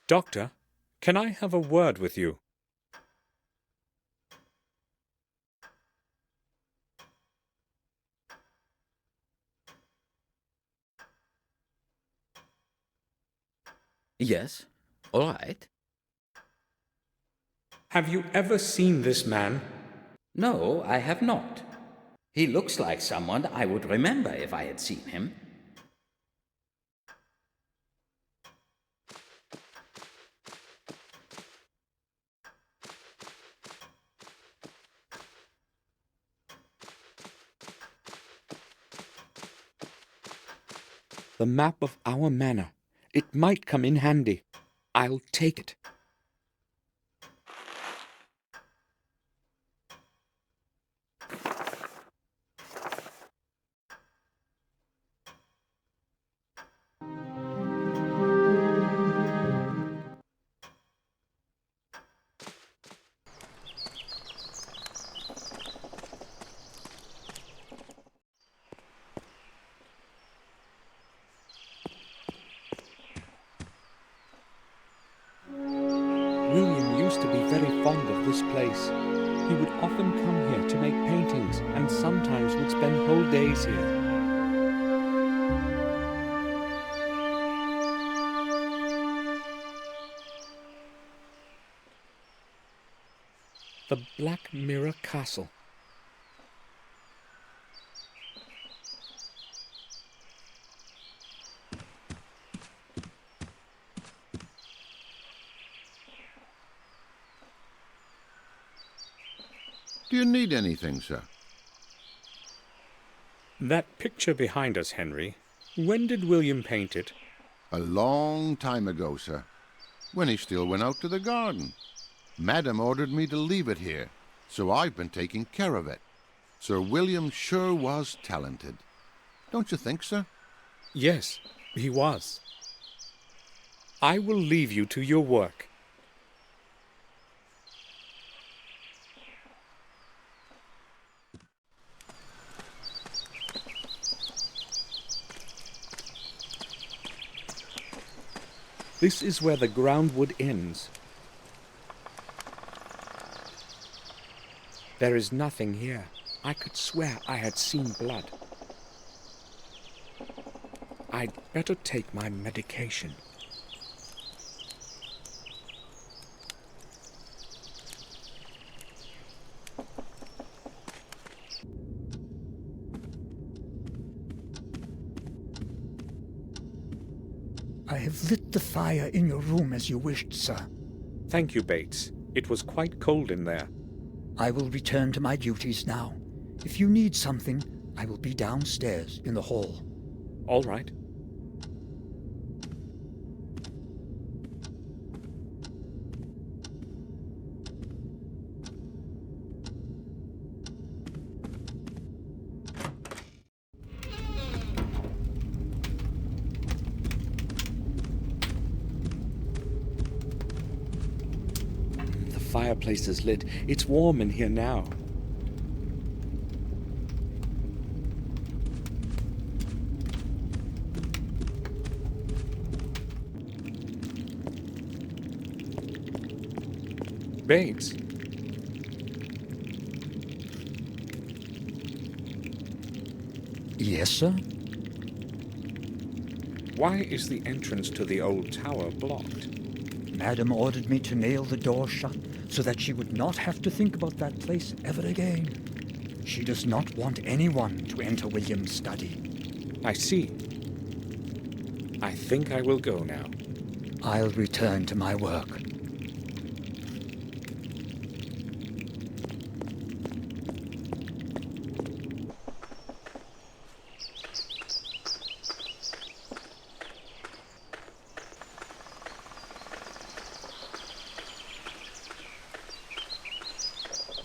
Doctor, can I have a word with you? Yes, all right. Have you ever seen this man? No, I have not. He looks like someone I would remember if I had seen him. The map of our manor. It might come in handy. I'll take it. William used to be very fond of this place. He would often come here to make paintings and sometimes would spend whole days here. The Black Mirror Castle. Do you need anything, sir? That picture behind us, Henry, when did William paint it? A long time ago, sir, when he still went out to the garden. Madam ordered me to leave it here, so I've been taking care of it. Sir William sure was talented. Don't you think, sir? Yes, he was. I will leave you to your work. This is where the groundwood ends. There is nothing here. I could swear I had seen blood. I'd better take my medication. I have lit the fire in your room as you wished, sir. Thank you, Bates. It was quite cold in there. I will return to my duties now. If you need something, I will be downstairs in the hall. All right. The fireplace is lit. It's warm in here now. Bates. Yes, sir? Why is the entrance to the old tower blocked? Madam ordered me to nail the door shut so that she would not have to think about that place ever again. She does not want anyone to enter William's study. I see. I think I will go now. I'll return to my work.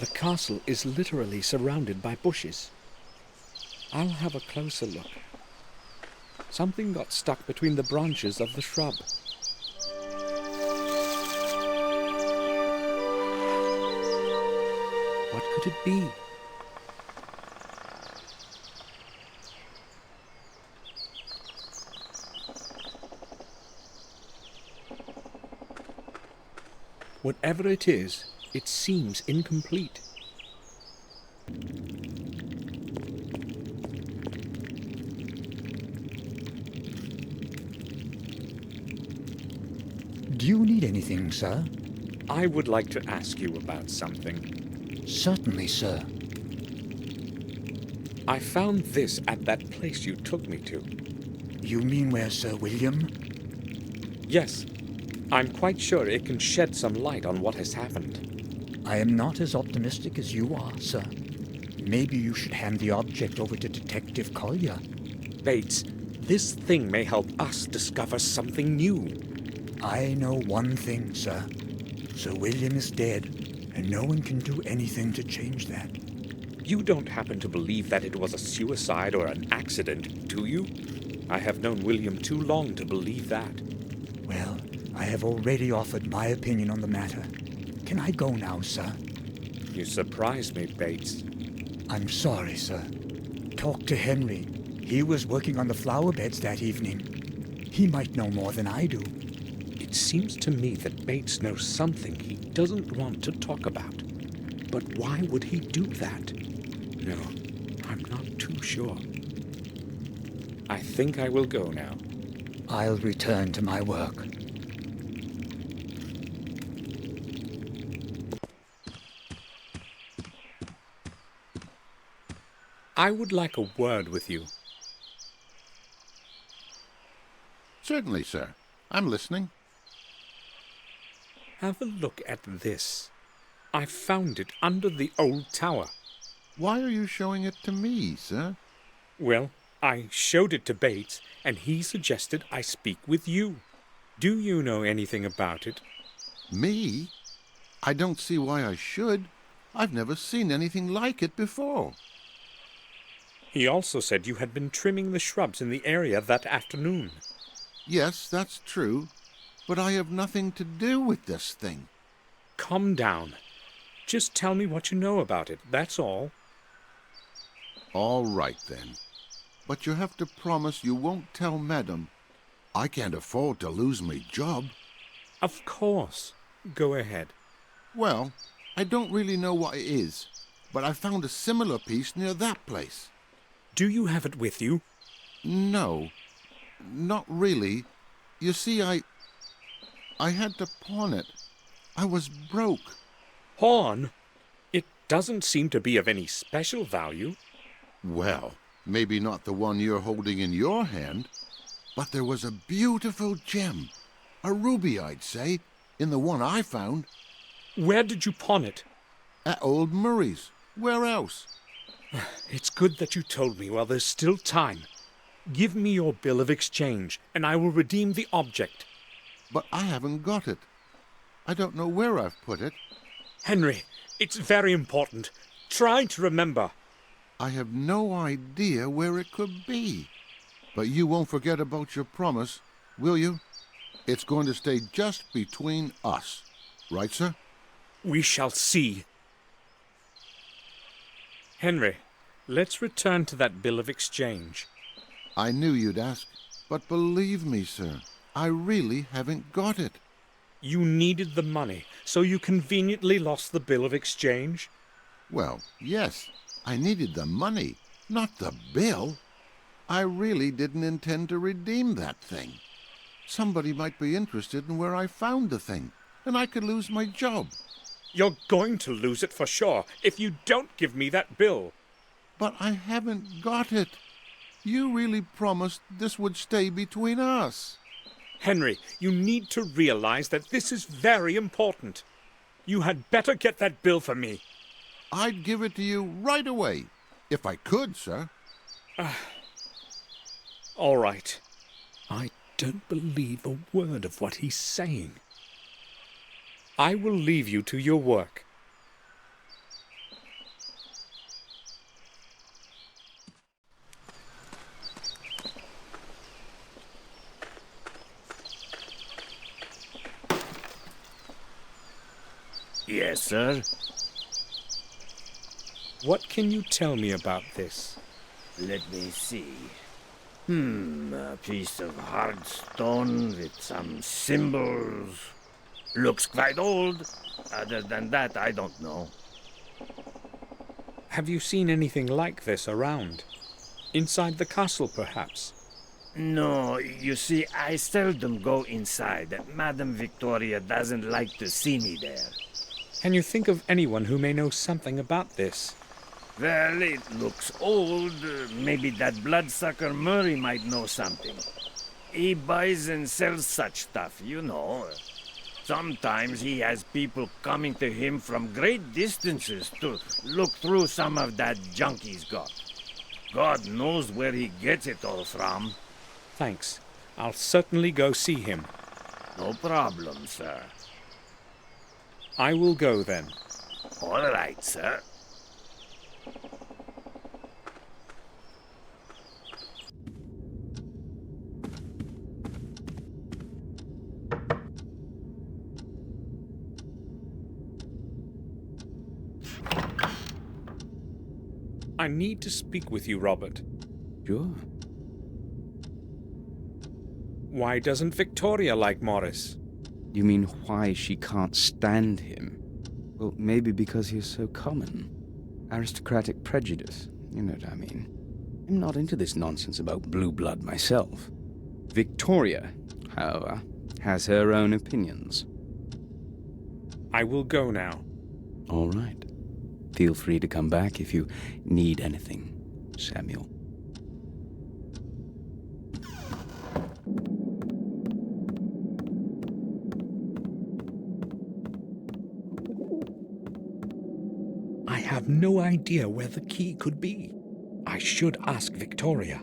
The castle is literally surrounded by bushes. I'll have a closer look. Something got stuck between the branches of the shrub. What could it be? Whatever it is, it seems incomplete. Do you need anything, sir? I would like to ask you about something. Certainly, sir. I found this at that place you took me to. You mean where Sir William? Yes, I'm quite sure it can shed some light on what has happened. I am not as optimistic as you are, sir. Maybe you should hand the object over to Detective Collier. Bates, this thing may help us discover something new. I know one thing, sir. Sir William is dead, and no one can do anything to change that. You don't happen to believe that it was a suicide or an accident, do you? I have known William too long to believe that. Well, I have already offered my opinion on the matter. Can I go now, sir? You surprise me, Bates. I'm sorry, sir. Talk to Henry. He was working on the flower beds that evening. He might know more than I do. It seems to me that Bates knows something he doesn't want to talk about. But why would he do that? No, I'm not too sure. I think I will go now. I'll return to my work. I would like a word with you. Certainly, sir. I'm listening. Have a look at this. I found it under the old tower. Why are you showing it to me, sir? Well, I showed it to Bates, and he suggested I speak with you. Do you know anything about it? Me? I don't see why I should. I've never seen anything like it before. He also said you had been trimming the shrubs in the area that afternoon. Yes, that's true. But I have nothing to do with this thing. Calm down. Just tell me what you know about it, that's all. All right, then. But you have to promise you won't tell Madam. I can't afford to lose my job. Of course. Go ahead. Well, I don't really know what it is, but I found a similar piece near that place. Do you have it with you? No, not really. You see, I had to pawn it. I was broke. Pawn? It doesn't seem to be of any special value. Well, maybe not the one you're holding in your hand, but there was a beautiful gem, a ruby, I'd say, in the one I found. Where did you pawn it? At old Murray's. Where else? It's good that you told me while there's still time. Give me your bill of exchange, and I will redeem the object. But I haven't got it. I don't know where I've put it. Henry, it's very important. Try to remember. I have no idea where it could be. But you won't forget about your promise, will you? It's going to stay just between us. Right, sir? We shall see. Henry, let's return to that bill of exchange. I knew you'd ask, but believe me, sir, I really haven't got it. You needed the money, so you conveniently lost the bill of exchange? Well, yes, I needed the money, not the bill. I really didn't intend to redeem that thing. Somebody might be interested in where I found the thing, and I could lose my job. You're going to lose it for sure if you don't give me that bill. But I haven't got it. You really promised this would stay between us. Henry, you need to realize that this is very important. You had better get that bill for me. I'd give it to you right away, if I could, sir. All right. I don't believe a word of what he's saying. I will leave you to your work. Yes, sir. What can you tell me about this? Let me see. A piece of hard stone with some symbols. Looks quite old. Other than that, I don't know. Have you seen anything like this around? Inside the castle, perhaps? No, you see, I seldom go inside. Madame Victoria doesn't like to see me there. Can you think of anyone who may know something about this? Well, it looks old. Maybe that bloodsucker Murray might know something. He buys and sells such stuff, you know. Sometimes he has people coming to him from great distances to look through some of that junk he's got. God knows where he gets it all from. Thanks. I'll certainly go see him. No problem, sir. I will go then. All right, sir. I need to speak with you, Robert. Sure. Why doesn't Victoria like Morris? You mean why she can't stand him? Well, maybe because he's so common. Aristocratic prejudice, you know what I mean. I'm not into this nonsense about blue blood myself. Victoria, however, has her own opinions. I will go now. All right. Feel free to come back if you need anything, Samuel. I have no idea where the key could be. I should ask Victoria.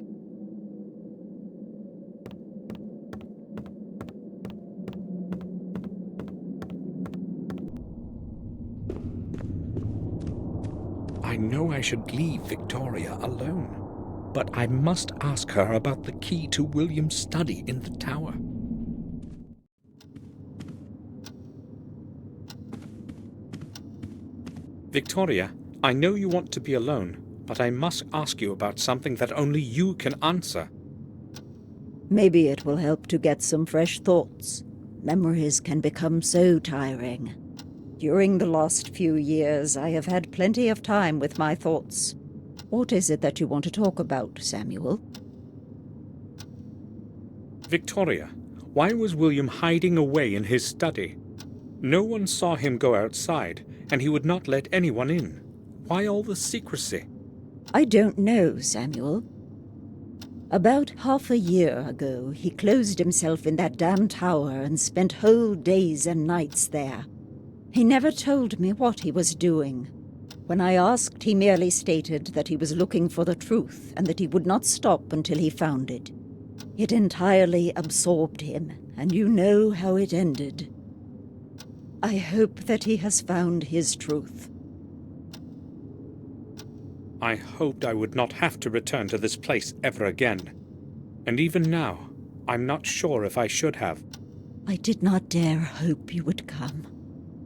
I know I should leave Victoria alone, but I must ask her about the key to William's study in the tower. Victoria, I know you want to be alone, but I must ask you about something that only you can answer. Maybe it will help to get some fresh thoughts. Memories can become so tiring. During the last few years, I have had plenty of time with my thoughts. What is it that you want to talk about, Samuel? Victoria, why was William hiding away in his study? No one saw him go outside, and he would not let anyone in. Why all the secrecy? I don't know, Samuel. About half a year ago, he closed himself in that damn tower and spent whole days and nights there. He never told me what he was doing. When I asked, he merely stated that he was looking for the truth and that he would not stop until he found it. It entirely absorbed him, and you know how it ended. I hope that he has found his truth. I hoped I would not have to return to this place ever again. And even now, I'm not sure if I should have. I did not dare hope you would come.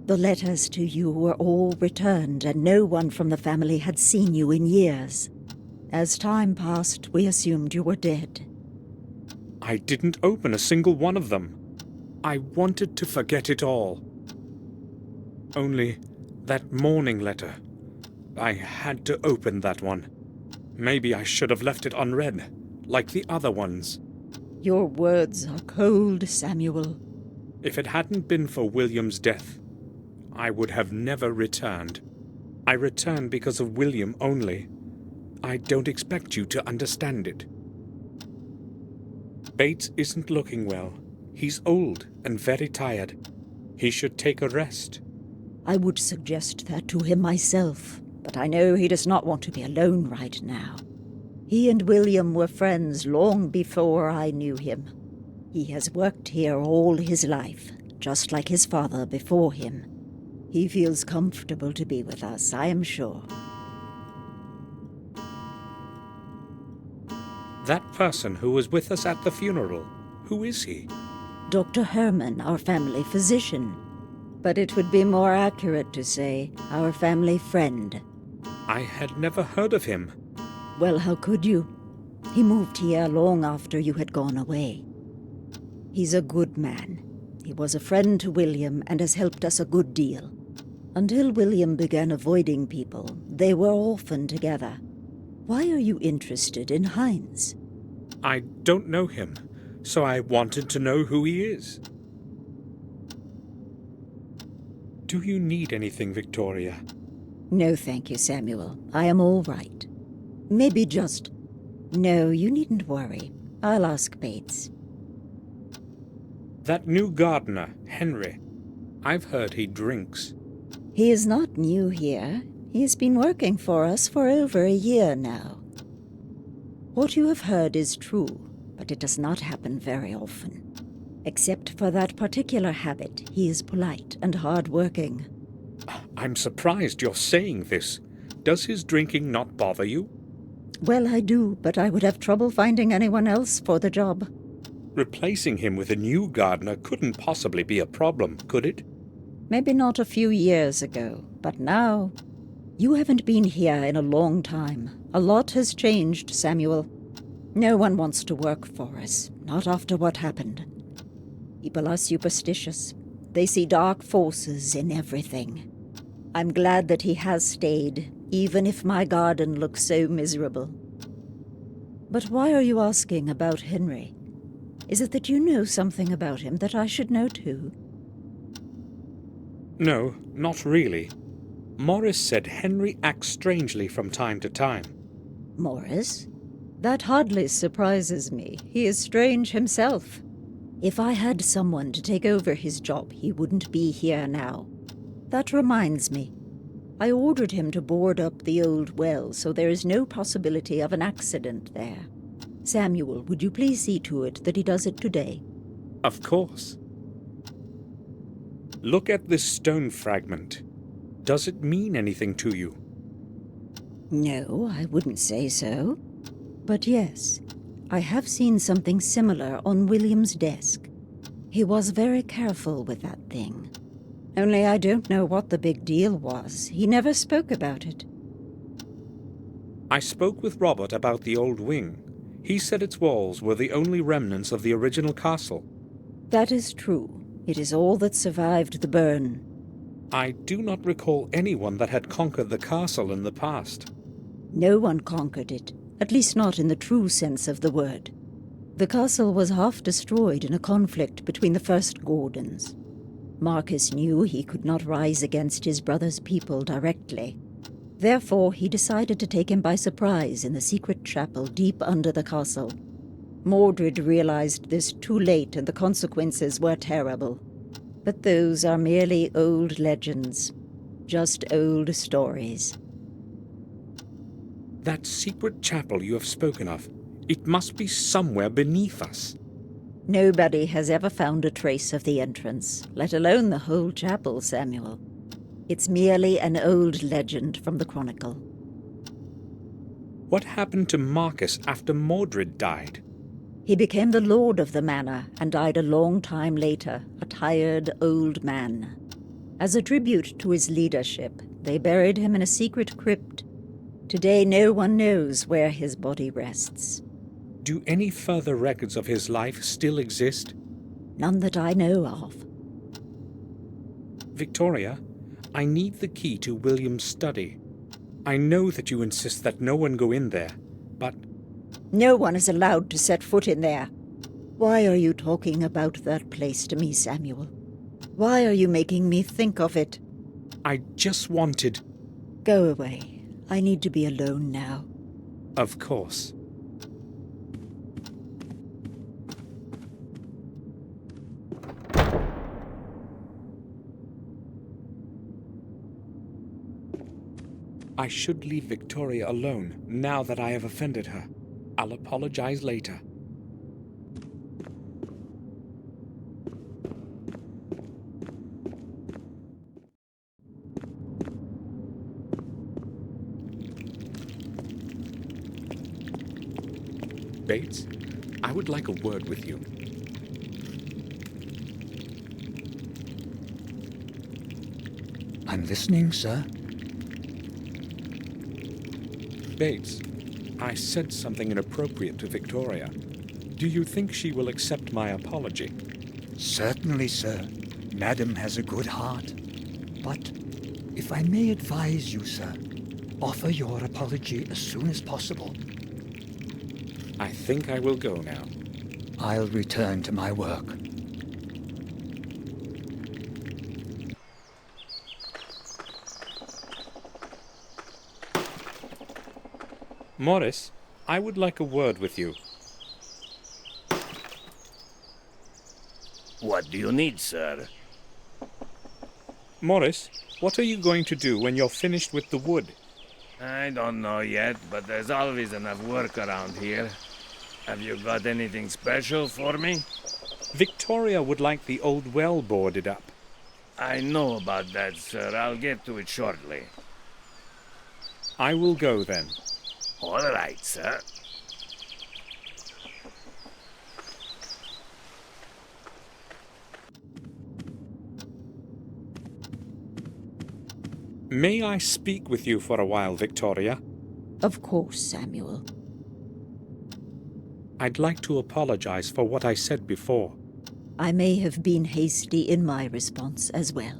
The letters to you were all returned, and no one from the family had seen you in years. As time passed, we assumed you were dead. I didn't open a single one of them. I wanted to forget it all. Only that morning letter. I had to open that one. Maybe I should have left it unread, like the other ones. Your words are cold, Samuel. If it hadn't been for William's death, I would have never returned. I returned because of William only. I don't expect you to understand it. Bates isn't looking well. He's old and very tired. He should take a rest. I would suggest that to him myself, but I know he does not want to be alone right now. He and William were friends long before I knew him. He has worked here all his life, just like his father before him. He feels comfortable to be with us, I am sure. That person who was with us at the funeral, who is he? Dr. Herman, our family physician. But it would be more accurate to say our family friend. I had never heard of him. Well, how could you? He moved here long after you had gone away. He's a good man. He was a friend to William and has helped us a good deal. Until William began avoiding people, they were often together. Why are you interested in Heinz? I don't know him, so I wanted to know who he is. Do you need anything, Victoria? No, thank you, Samuel. I am all right. Maybe just... No, you needn't worry. I'll ask Bates. That new gardener, Henry. I've heard he drinks. He is not new here. He has been working for us for over a year now. What you have heard is true, but it does not happen very often. Except for that particular habit, he is polite and hard-working. I'm surprised you're saying this. Does his drinking not bother you? Well, I do, but I would have trouble finding anyone else for the job. Replacing him with a new gardener couldn't possibly be a problem, could it? Maybe not a few years ago, but now... You haven't been here in a long time. A lot has changed, Samuel. No one wants to work for us, not after what happened. People are superstitious. They see dark forces in everything. I'm glad that he has stayed, even if my garden looks so miserable. But why are you asking about Henry? Is it that you know something about him that I should know too? No, not really. Morris said Henry acts strangely from time to time. Morris? That hardly surprises me. He is strange himself. If I had someone to take over his job, he wouldn't be here now. That reminds me. I ordered him to board up the old well, so there is no possibility of an accident there. Samuel, would you please see to it that he does it today? Of course. Look at this stone fragment. Does it mean anything to you? No, I wouldn't say so. But yes, I have seen something similar on William's desk. He was very careful with that thing. Only I don't know what the big deal was. He never spoke about it. I spoke with Robert about the old wing. He said its walls were the only remnants of the original castle. That is true. It is all that survived the burn. I do not recall anyone that had conquered the castle in the past. No one conquered it, at least not in the true sense of the word. The castle was half destroyed in a conflict between the first Gordons. Marcus knew he could not rise against his brother's people directly. Therefore, he decided to take him by surprise in the secret chapel deep under the castle. Mordred realized this too late, and the consequences were terrible. But those are merely old legends. Just old stories. That secret chapel you have spoken of, it must be somewhere beneath us. Nobody has ever found a trace of the entrance, let alone the whole chapel, Samuel. It's merely an old legend from the Chronicle. What happened to Marcus after Mordred died? He became the lord of the manor and died a long time later, a tired old man. As a tribute to his leadership, they buried him in a secret crypt. Today no one knows where his body rests. Do any further records of his life still exist? None that I know of. Victoria, I need the key to William's study. I know that you insist that no one go in there, but... No one is allowed to set foot in there. Why are you talking about that place to me, Samuel? Why are you making me think of it? I just wanted... Go away. I need to be alone now. Of course. I should leave Victoria alone now that I have offended her. I'll apologize later. Bates, I would like a word with you. I'm listening, sir. Bates, I said something inappropriate to Victoria. Do you think she will accept my apology? Certainly, sir. Madam has a good heart. But, if I may advise you, sir, offer your apology as soon as possible. I think I will go now. I'll return to my work. Morris, I would like a word with you. What do you need, sir? Morris, what are you going to do when you're finished with the wood? I don't know yet, but there's always enough work around here. Have you got anything special for me? Victoria would like the old well boarded up. I know about that, sir. I'll get to it shortly. I will go then. All right, sir. May I speak with you for a while, Victoria? Of course, Samuel. I'd like to apologize for what I said before. I may have been hasty in my response as well.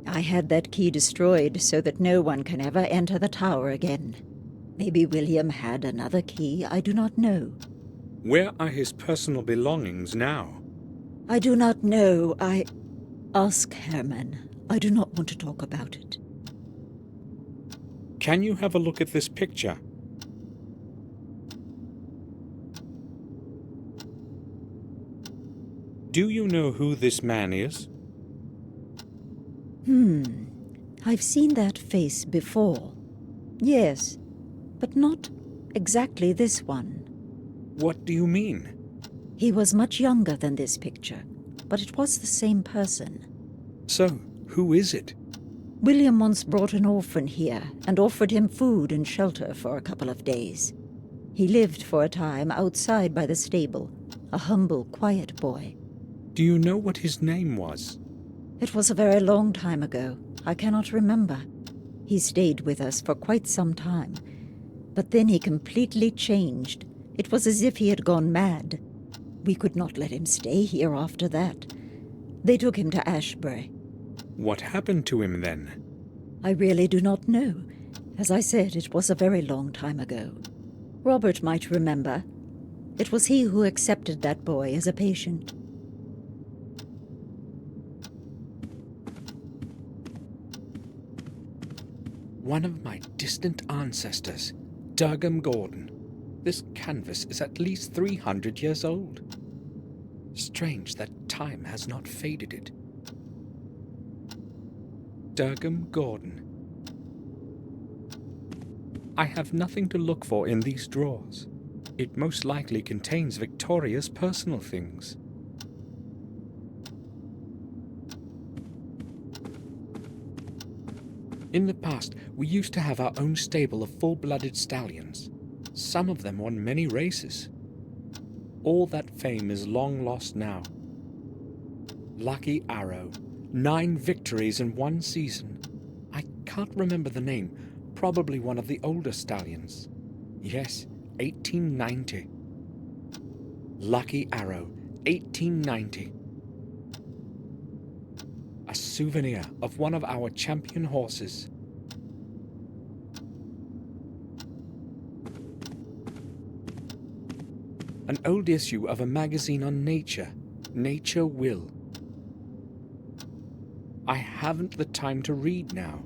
I had that key destroyed so that no one can ever enter the tower again. Maybe William had another key, I do not know. Where are his personal belongings now? I do not know. Ask Herman. I do not want to talk about it. Can you have a look at this picture? Do you know who this man is? I've seen that face before. Yes, but not exactly this one. What do you mean? He was much younger than this picture, but it was the same person. So, who is it? William once brought an orphan here and offered him food and shelter for a couple of days. He lived for a time outside by the stable, a humble, quiet boy. Do you know what his name was? It was a very long time ago. I cannot remember. He stayed with us for quite some time. But then he completely changed. It was as if he had gone mad. We could not let him stay here after that. They took him to Ashbury. What happened to him then? I really do not know. As I said, it was a very long time ago. Robert might remember. It was he who accepted that boy as a patient. One of my distant ancestors, Durgam Gordon. This canvas is at least 300 years old. Strange that time has not faded it. Durgam Gordon. I have nothing to look for in these drawers. It most likely contains Victoria's personal things. In the past, we used to have our own stable of full-blooded stallions. Some of them won many races. All that fame is long lost now. Lucky Arrow, 9 victories in one season. I can't remember the name, probably one of the older stallions. Yes, 1890. Lucky Arrow, 1890. A souvenir of one of our champion horses. An old issue of a magazine on nature, Nature Will. I haven't the time to read now.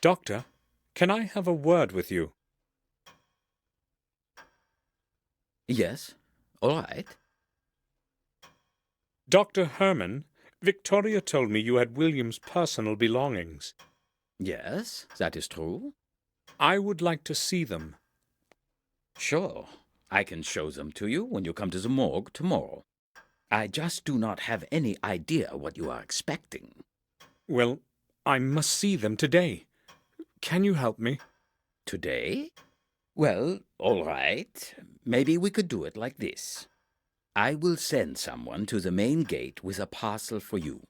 Doctor, can I have a word with you? Yes, all right. Dr. Herman, Victoria told me you had William's personal belongings. Yes, that is true. I would like to see them. Sure, I can show them to you when you come to the morgue tomorrow. I just do not have any idea what you are expecting. Well, I must see them today. Can you help me? Today? Well, all right. Maybe we could do it like this. I will send someone to the main gate with a parcel for you.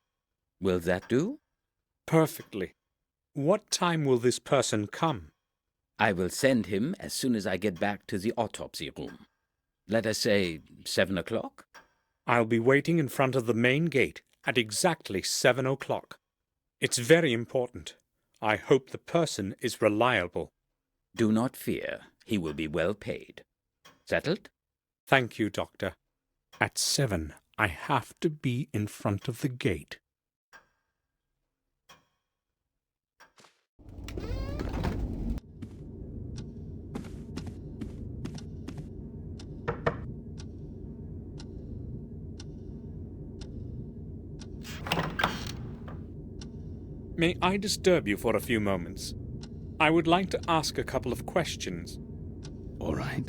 Will that do? Perfectly. What time will this person come? I will send him as soon as I get back to the autopsy room. Let us say 7 o'clock? I'll be waiting in front of the main gate at exactly 7 o'clock. It's very important. I hope the person is reliable. Do not fear. He will be well paid. Settled? Thank you, Doctor. At 7, I have to be in front of the gate. May I disturb you for a few moments? I would like to ask a couple of questions. All right.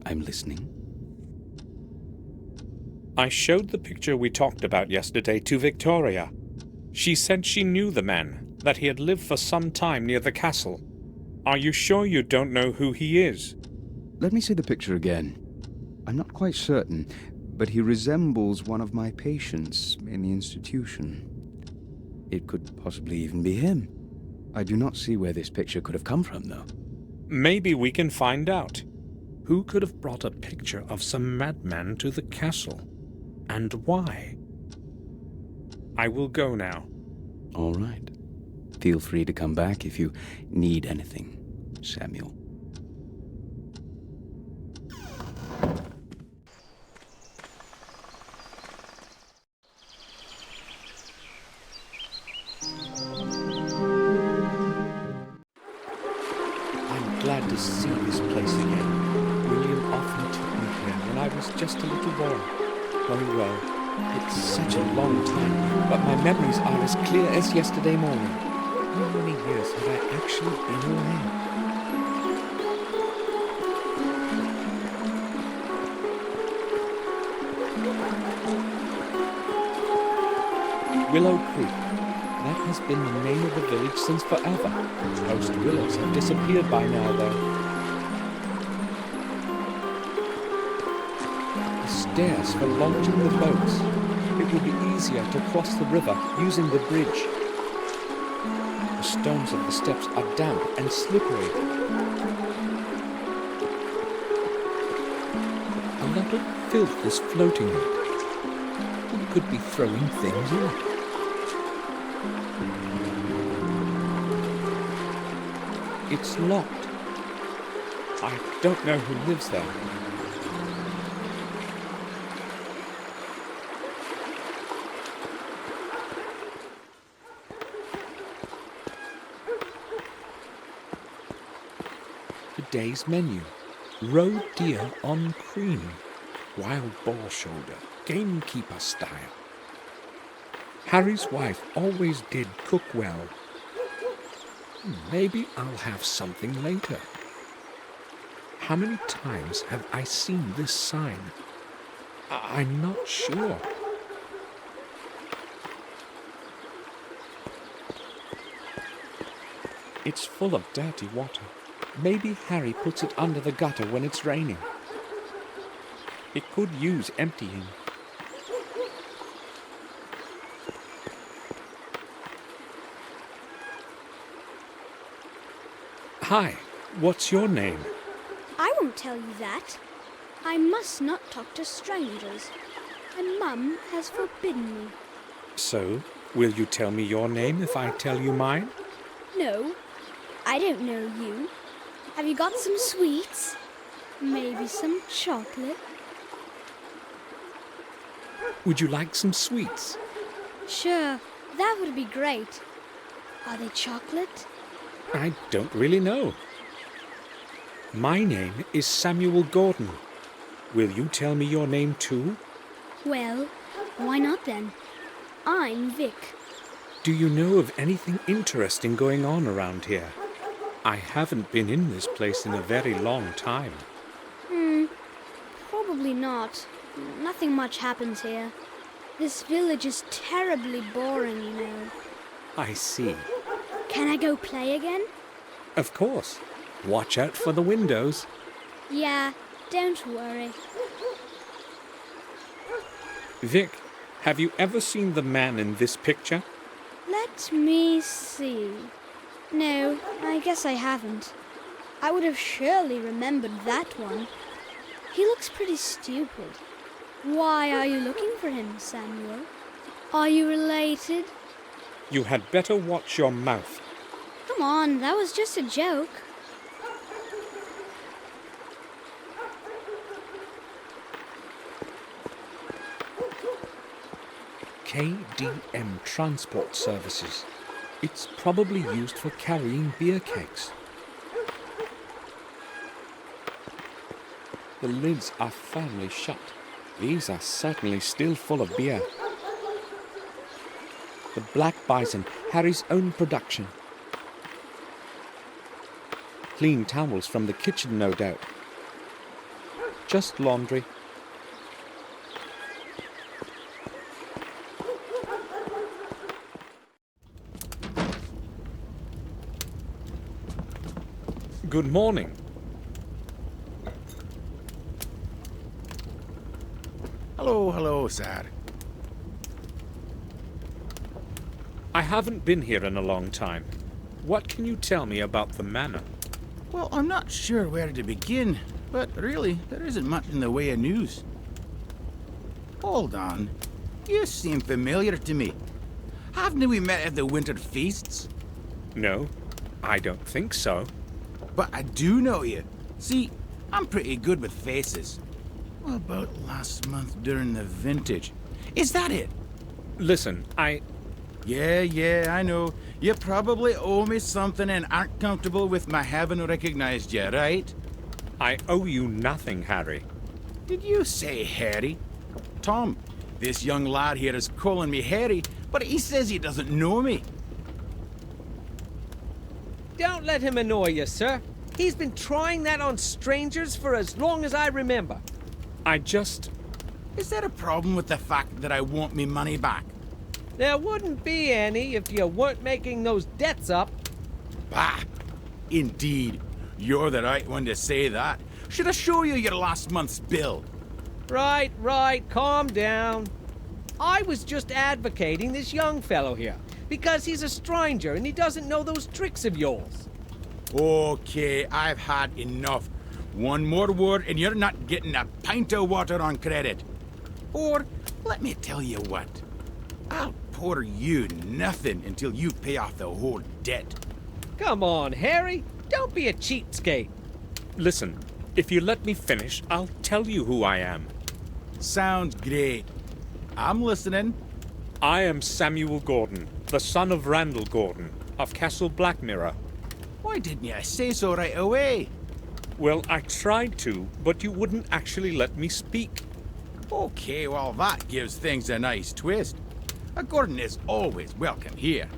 I'm listening. I showed the picture we talked about yesterday to Victoria. She said she knew the man, that he had lived for some time near the castle. Are you sure you don't know who he is? Let me see the picture again. I'm not quite certain, but he resembles one of my patients in the institution. It could possibly even be him. I do not see where this picture could have come from, though. Maybe we can find out. Who could have brought a picture of some madman to the castle? And why? I will go now. All right. Feel free to come back if you need anything, Samuel. I'm glad to see this place again. William often took me here when I was just a little boy. Oh well, it's such a long time, but my memories are as clear as yesterday morning. How many years have I actually been away? Willow Creek. That has been the name of the village since forever. Most willows have disappeared by now, though. The stairs for launching the boats. It it would be easier to cross the river using the bridge. The stones of the steps are damp and slippery. A lot of filth is floating in it. We could be throwing things in it. It's locked. I don't know who lives there. Today's menu: roe deer on cream, wild boar shoulder, gamekeeper style. Harry's wife always did cook well. Maybe I'll have something later. How many times have I seen this sign? I'm not sure. It's full of dirty water. Maybe Harry puts it under the gutter when it's raining. It could use emptying. Hi, what's your name? I won't tell you that. I must not talk to strangers. And Mum has forbidden me. So, will you tell me your name if I tell you mine? No, I don't know you. Have you got some sweets? Maybe some chocolate? Would you like some sweets? Sure, that would be great. Are they chocolate? I don't really know. My name is Samuel Gordon. Will you tell me your name too? Well, why not then? I'm Vic. Do you know of anything interesting going on around here? I haven't been in this place in a very long time. Probably not. Nothing much happens here. This village is terribly boring, you know. I see. Can I go play again? Of course. Watch out for the windows. Yeah, don't worry. Vic, have you ever seen the man in this picture? Let me see. No, I guess I haven't. I would have surely remembered that one. He looks pretty stupid. Why are you looking for him, Samuel? Are you related? You had better watch your mouth. Come on, that was just a joke. KDM Transport Services. It's probably used for carrying beer kegs. The lids are firmly shut. These are certainly still full of beer. The Black Bison, Harry's own production. Clean towels from the kitchen, no doubt. Just laundry. Good morning. Hello, sir. I haven't been here in a long time. What can you tell me about the manor? Well, I'm not sure where to begin, but really, there isn't much in the way of news. Hold on. You seem familiar to me. Haven't we met at the winter feasts? No, I don't think so. But I do know you. See, I'm pretty good with faces. What about last month during the vintage? Is that it? Listen, Yeah, I know. You probably owe me something and aren't comfortable with my having recognized you, right? I owe you nothing, Harry. Did you say Harry? Tom, this young lad here is calling me Harry, but he says he doesn't know me. Don't let him annoy you, sir. He's been trying that on strangers for as long as I remember. Is there a problem with the fact that I want me money back? There wouldn't be any if you weren't making those debts up. Bah! Indeed. You're the right one to say that. Should I show you your last month's bill? Right, calm down. I was just advocating this young fellow here, because he's a stranger and he doesn't know those tricks of yours. Okay, I've had enough. One more word and you're not getting a pint of water on credit. Or, let me tell you what. I'll pour you nothing until you pay off the whole debt. Come on, Harry. Don't be a cheapskate. Listen, if you let me finish, I'll tell you who I am. Sounds great. I'm listening. I am Samuel Gordon, the son of Randall Gordon, of Castle Blackmirror. Why didn't you say so right away? Well, I tried to, but you wouldn't actually let me speak. Okay, well, that gives things a nice twist. A Gordon is always welcome here.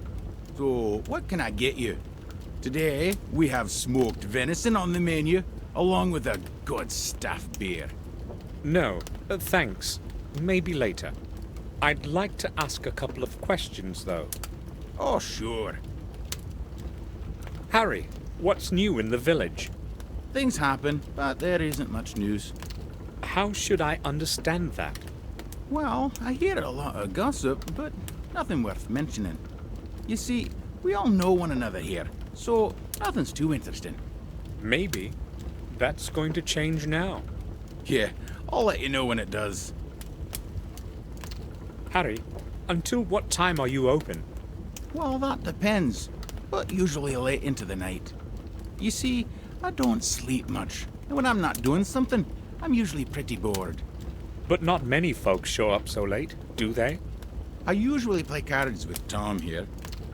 So, what can I get you? Today, we have smoked venison on the menu, along with a good stuffed beer. No, thanks. Maybe later. I'd like to ask a couple of questions, though. Oh, sure. Harry, what's new in the village? Things happen, but there isn't much news. How should I understand that? Well, I hear a lot of gossip, but nothing worth mentioning. You see, we all know one another here, so nothing's too interesting. Maybe. That's going to change now. Yeah, I'll let you know when it does. Harry, until what time are you open? Well, that depends, but usually late into the night. You see, I don't sleep much, and when I'm not doing something, I'm usually pretty bored. But not many folks show up so late, do they? I usually play cards with Tom here,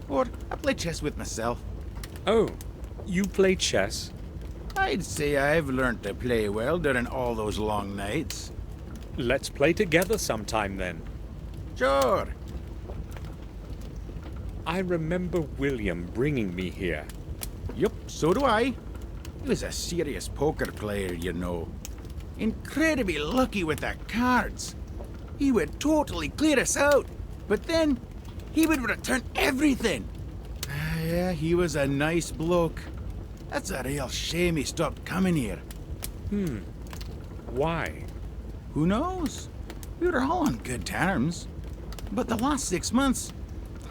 or I play chess with myself. Oh, you play chess? I'd say I've learned to play well during all those long nights. Let's play together sometime then. Sure. I remember William bringing me here. Yup, so do I. He was a serious poker player, you know. Incredibly lucky with the cards. He would totally clear us out, but then he would return everything. Yeah, he was a nice bloke. That's a real shame he stopped coming here. Why? Who knows? We were all on good terms. But the last 6 months,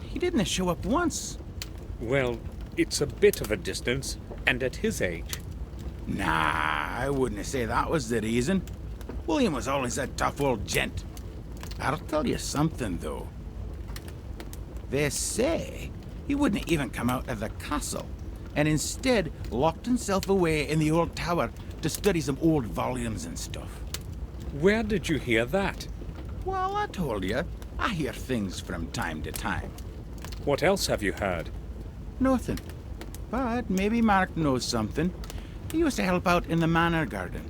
he didn't show up once. Well, it's a bit of a distance, and at his age. Nah, I wouldn't say that was the reason. William was always a tough old gent. I'll tell you something, though. They say he wouldn't even come out of the castle, and instead locked himself away in the old tower to study some old volumes and stuff. Where did you hear that? Well, I told you. I hear things from time to time. What else have you heard? Nothing. But maybe Mark knows something. He used to help out in the manor garden.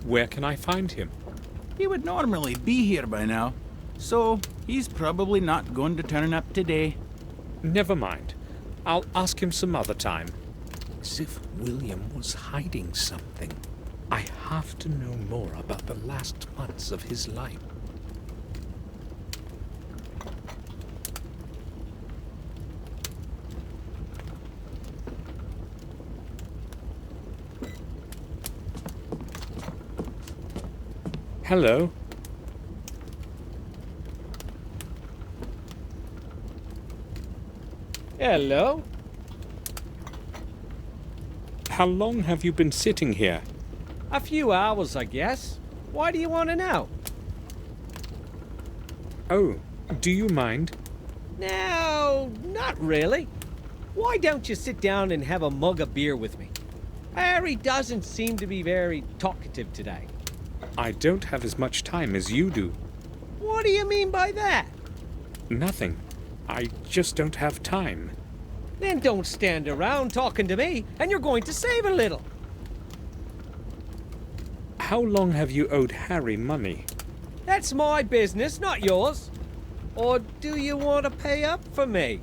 Where can I find him? He would normally be here by now, so he's probably not going to turn up today. Never mind. I'll ask him some other time. As if William was hiding something. I have to know more about the last months of his life. Hello. Hello. How long have you been sitting here? A few hours, I guess. Why do you want to know? Oh, do you mind? No, not really. Why don't you sit down and have a mug of beer with me? Harry doesn't seem to be very talkative today. I don't have as much time as you do. What do you mean by that? Nothing. I just don't have time. Then don't stand around talking to me, and you're going to save a little. How long have you owed Harry money? That's my business, not yours. Or do you want to pay up for me?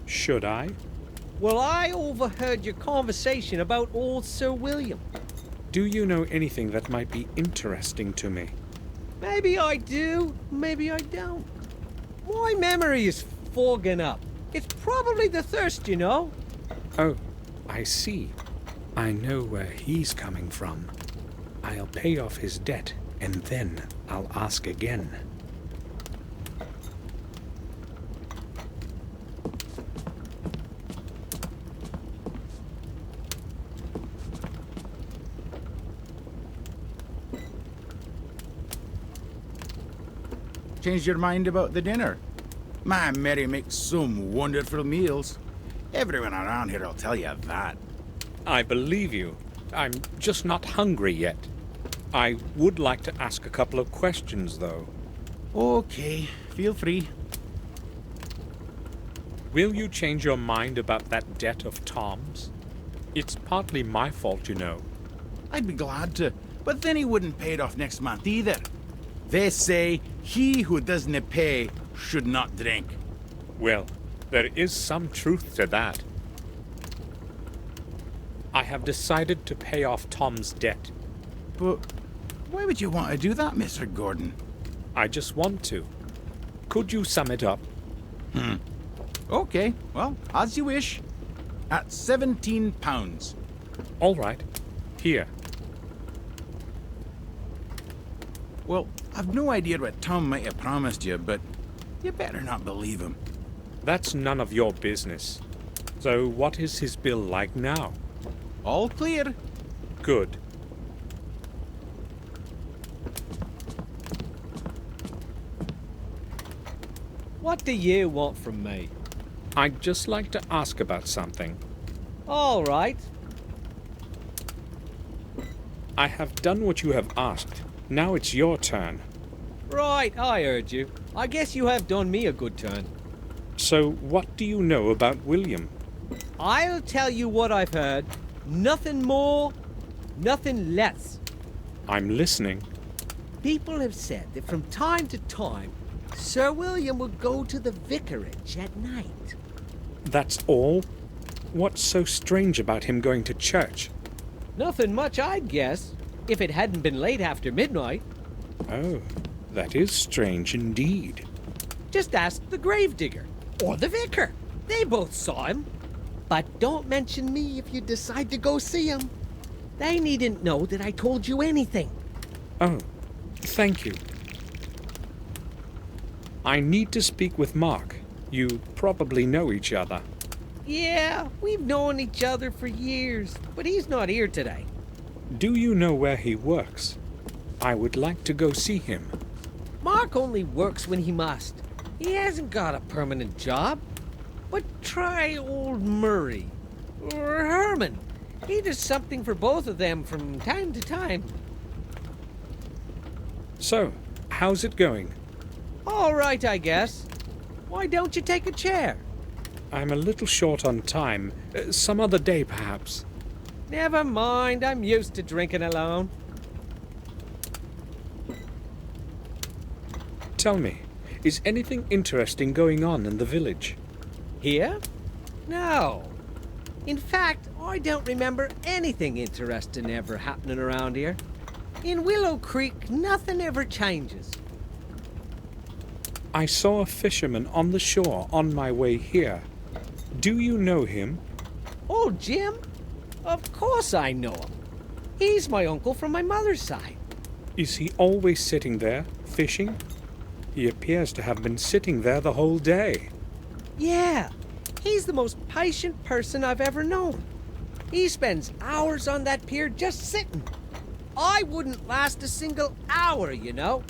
Should I? Well, I overheard your conversation about old Sir William. Do you know anything that might be interesting to me? Maybe I do, maybe I don't. My memory is fogging up. It's probably the thirst, you know. Oh, I see. I know where he's coming from. I'll pay off his debt, and then I'll ask again. Changed your mind about the dinner? My Mary makes some wonderful meals. Everyone around here will tell you that. I believe you. I'm just not hungry yet. I would like to ask a couple of questions, though. Okay, feel free. Will you change your mind about that debt of Tom's? It's partly my fault, you know. I'd be glad to, but then he wouldn't pay it off next month either. They say he who doesn't pay should not drink. Well, there is some truth to that. I have decided to pay off Tom's debt. But why would you want to do that, Mr. Gordon? I just want to. Could you sum it up? Okay, well, as you wish. At £17. All right. Here. Well, I've no idea what Tom might have promised you, but you better not believe him. That's none of your business. So what is his bill like now? All clear. Good. What do you want from me? I'd just like to ask about something. All right. I have done what you have asked. Now it's your turn. Right, I heard you. I guess you have done me a good turn. So what do you know about William? I'll tell you what I've heard. Nothing more, nothing less. I'm listening. People have said that from time to time, Sir William would go to the vicarage at night. That's all? What's so strange about him going to church? Nothing much, I'd guess, if it hadn't been late after midnight. Oh, that is strange indeed. Just ask the gravedigger or the vicar. They both saw him. But don't mention me if you decide to go see him. They needn't know that I told you anything. Oh, thank you. I need to speak with Mark. You probably know each other. Yeah, we've known each other for years, but he's not here today. Do you know where he works? I would like to go see him. Mark only works when he must. He hasn't got a permanent job. But try old Murray or Herman. He does something for both of them from time to time. So, how's it going? All right, I guess. Why don't you take a chair? I'm a little short on time. Some other day, perhaps. Never mind, I'm used to drinking alone. Tell me, is anything interesting going on in the village? Here? No. In fact, I don't remember anything interesting ever happening around here. In Willow Creek, nothing ever changes. I saw a fisherman on the shore on my way here. Do you know him? Oh, Jim? Of course I know him. He's my uncle from my mother's side. Is he always sitting there, fishing? He appears to have been sitting there the whole day. Yeah, he's the most patient person I've ever known. He spends hours on that pier just sitting. I wouldn't last a single hour, you know.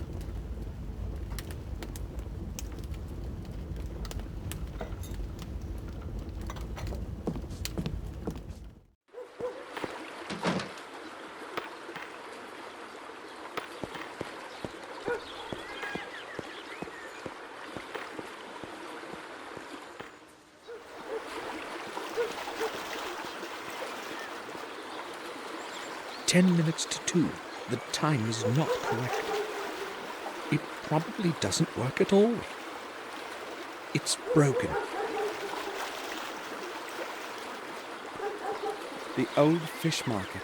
"10 minutes to 2. The time is not correct. It probably doesn't work at all. It's broken." The old fish market.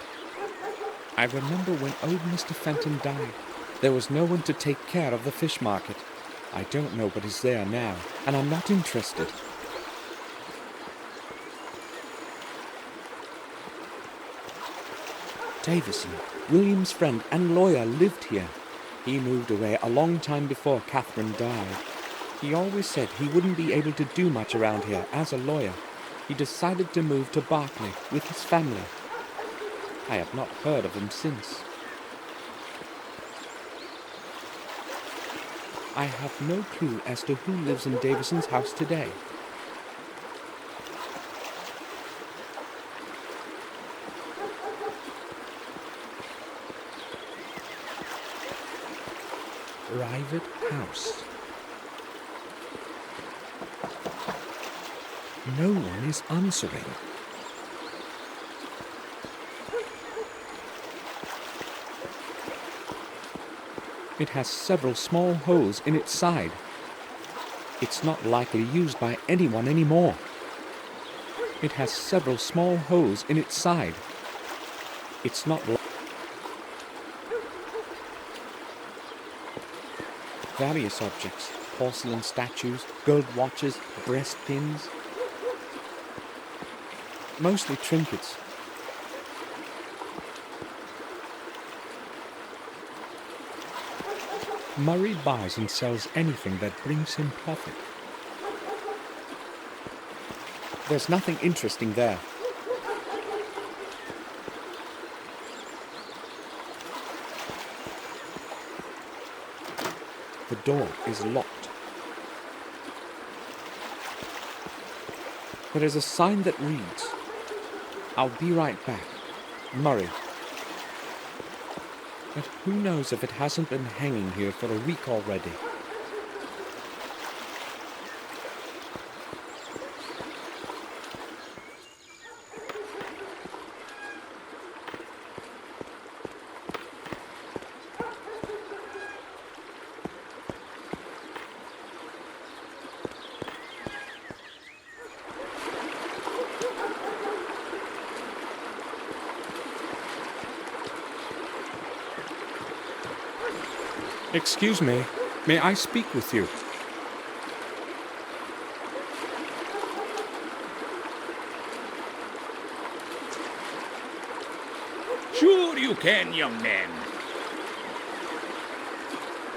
I remember when old Mr. Fenton died, there was no one to take care of the fish market. I don't know what is there now, and I'm not interested. Davison, William's friend and lawyer, lived here. He moved away a long time before Catherine died. He always said he wouldn't be able to do much around here as a lawyer. He decided to move to Berkeley with his family. I have not heard of him since. I have no clue as to who lives in Davison's house today. Private house. No one is answering. It has several small holes in its side. It's not likely used by anyone anymore. It has several small holes in its side. It's not various objects, porcelain statues, gold watches, breast pins, mostly trinkets. Murray buys and sells anything that brings him profit. There's nothing interesting there. The door is locked. There is a sign that reads, "I'll be right back, Murray." But who knows if it hasn't been hanging here for a week already. Excuse me, may I speak with you? Sure you can, young man.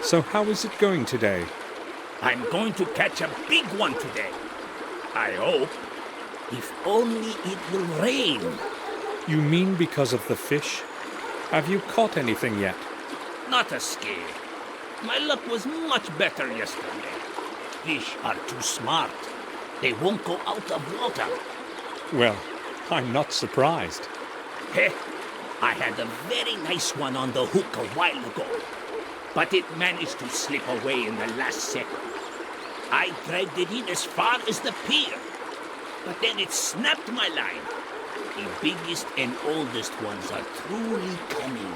So how is it going today? I'm going to catch a big one today. I hope. If only it will rain. You mean because of the fish? Have you caught anything yet? Not a scare. My luck was much better yesterday. Fish are too smart. They won't go out of water. Well, I'm not surprised. Heh, I had a very nice one on the hook a while ago, but it managed to slip away in the last second. I dragged it in as far as the pier, but then it snapped my line. The biggest and oldest ones are truly cunning.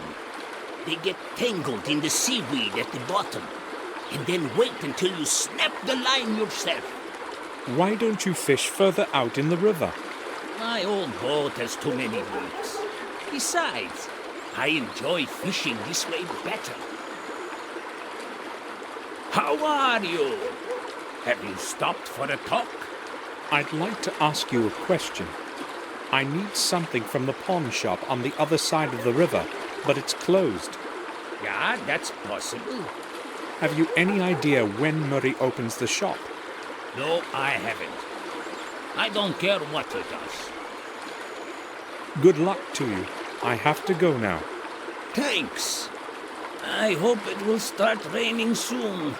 They get tangled in the seaweed at the bottom, and then wait until you snap the line yourself. Why don't you fish further out in the river? My old boat has too many leaks. Besides, I enjoy fishing this way better. How are you? Have you stopped for a talk? I'd like to ask you a question. I need something from the pawn shop on the other side of the river, but it's closed. Yeah, that's possible. Have you any idea when Murray opens the shop? No, I haven't. I don't care what he does. Good luck to you. I have to go now. Thanks. I hope it will start raining soon.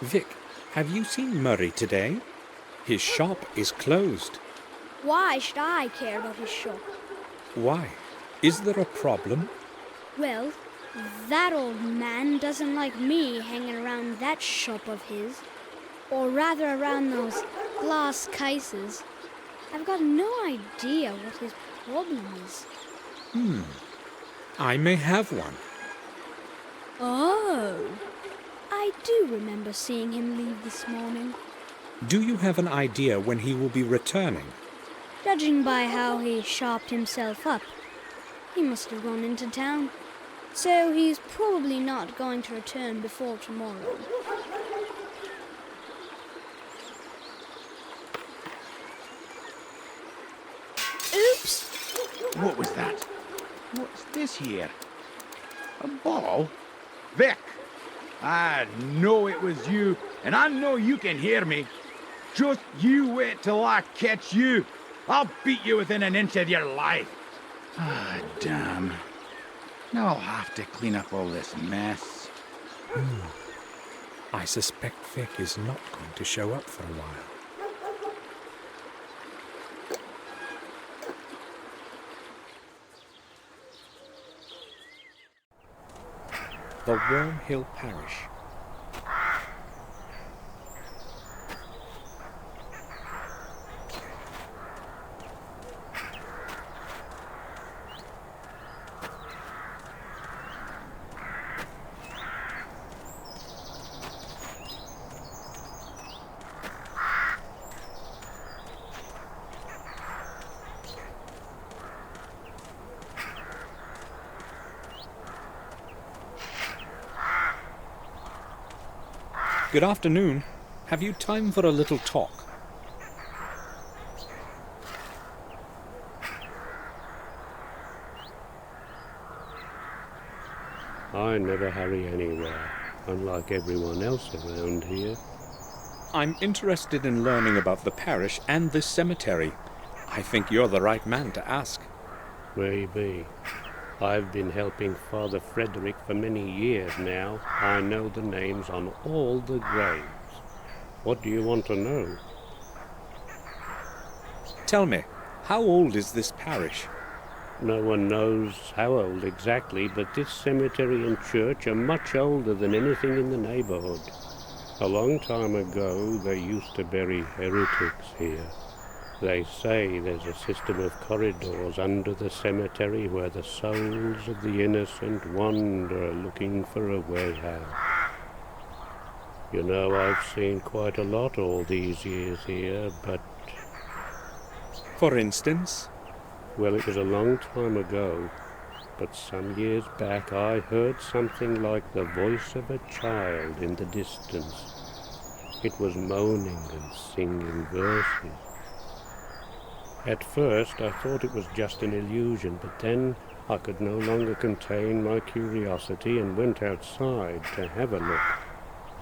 Vic, have you seen Murray today? His shop is closed. Why should I care about his shop? Why? Is there a problem? Well, that old man doesn't like me hanging around that shop of his. Or rather around those glass cases. I've got no idea what his problem is. I may have one. Oh, I do remember seeing him leave this morning. Do you have an idea when he will be returning? Judging by how he sharpened himself up, he must have gone into town. So he's probably not going to return before tomorrow. Oops! What was that? What's this here? A ball? Vic! I know it was you, and I know you can hear me. Just you wait till I catch you. I'll beat you within an inch of your life. Ah, damn. Now I'll have to clean up all this mess. I suspect Vic is not going to show up for a while. The Worm Hill Parish. Good afternoon. Have you time for a little talk? I never hurry anywhere, unlike everyone else around here. I'm interested in learning about the parish and this cemetery. I think you're the right man to ask. Maybe. I've been helping Father Frederick for many years now. I know the names on all the graves. What do you want to know? Tell me, how old is this parish? No one knows how old exactly, but this cemetery and church are much older than anything in the neighborhood. A long time ago, they used to bury heretics here. They say there's a system of corridors under the cemetery where the souls of the innocent wander looking for a way out. You know, I've seen quite a lot all these years here, but... For instance? Well, it was a long time ago, but some years back I heard something like the voice of a child in the distance. It was moaning and singing verses. At first I thought it was just an illusion, but then I could no longer contain my curiosity and went outside to have a look.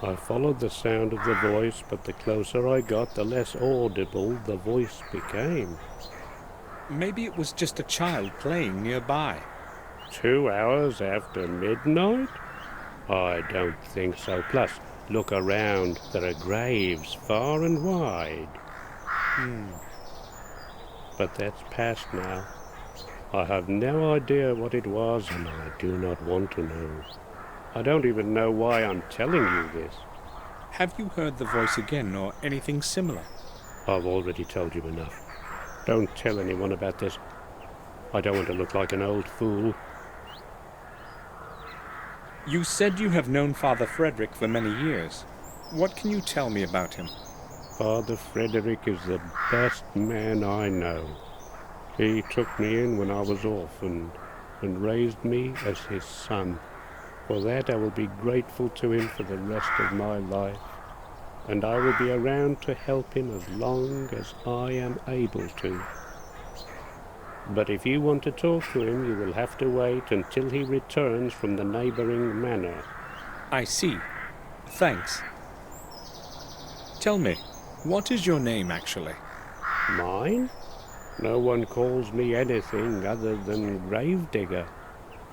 I followed the sound of the voice, but the closer I got, the less audible the voice became. Maybe it was just a child playing nearby. 2 hours after midnight? I don't think so. Plus, look around. There are graves far and wide. But that's past now. I have no idea what it was, and I do not want to know. I don't even know why I'm telling you this. Have you heard the voice again, or anything similar? I've already told you enough. Don't tell anyone about this. I don't want to look like an old fool. You said you have known Father Frederick for many years. What can you tell me about him? Father Frederick is the best man I know. He took me in when I was orphaned and raised me as his son. For that I will be grateful to him for the rest of my life, and I will be around to help him as long as I am able to. But if you want to talk to him, you will have to wait until he returns from the neighboring manor. I see. Thanks. Tell me, what is your name, actually? Mine? No one calls me anything other than Gravedigger.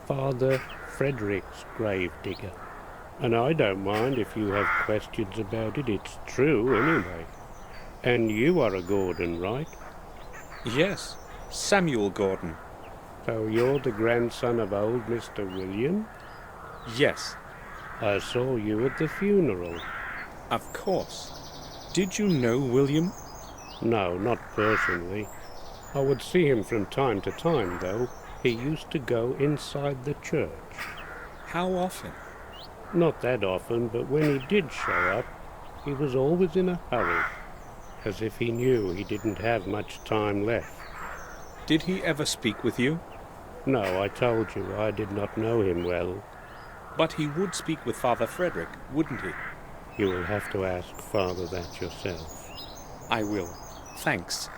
Father Frederick's Gravedigger. And I don't mind if you have questions about it. It's true, anyway. And you are a Gordon, right? Yes, Samuel Gordon. So you're the grandson of old Mr. William? Yes. I saw you at the funeral. Of course. Did you know William? No, not personally. I would see him from time to time, though. He used to go inside the church. How often? Not that often, but when he did show up, he was always in a hurry, as if he knew he didn't have much time left. Did he ever speak with you? No, I told you I did not know him well. But he would speak with Father Frederick, wouldn't he? You will have to ask Father that yourself. I will. Thanks.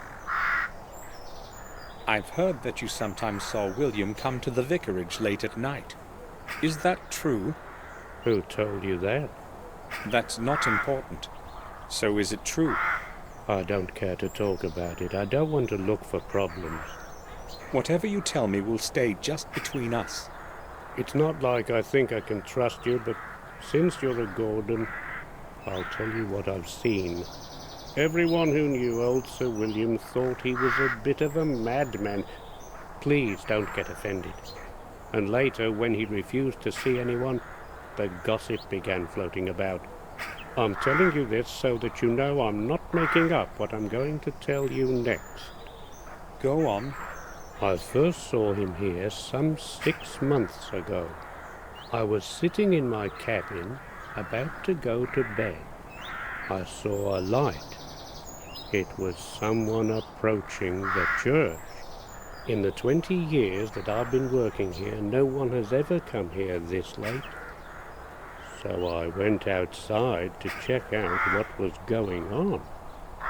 I've heard that you sometimes saw William come to the vicarage late at night. Is that true? Who told you that? That's not important. So is it true? I don't care to talk about it. I don't want to look for problems. Whatever you tell me will stay just between us. It's not like I think I can trust you, but since you're a Gordon, I'll tell you what I've seen. Everyone who knew old Sir William thought he was a bit of a madman. Please don't get offended. And later, when he refused to see anyone, the gossip began floating about. I'm telling you this so that you know I'm not making up what I'm going to tell you next. Go on. I first saw him here some 6 months ago. I was sitting in my cabin, about to go to bed. I saw a light. It was someone approaching the church. In the 20 years that I've been working here, no one has ever come here this late. So I went outside to check out what was going on.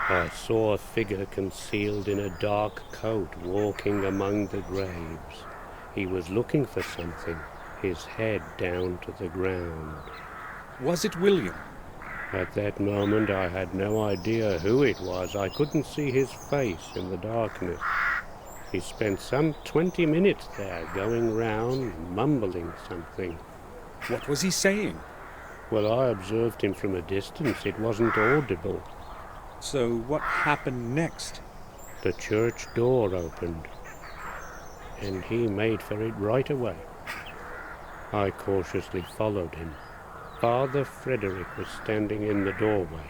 I saw a figure concealed in a dark coat walking among the graves. He was looking for something, his head down to the ground. Was it William? At that moment I had no idea who it was. I couldn't see his face in the darkness. He spent some 20 minutes there, going round, mumbling something. What was he saying? Well, I observed him from a distance. It wasn't audible. So what happened next? The church door opened, and he made for it right away. I cautiously followed him. Father Frederick was standing in the doorway.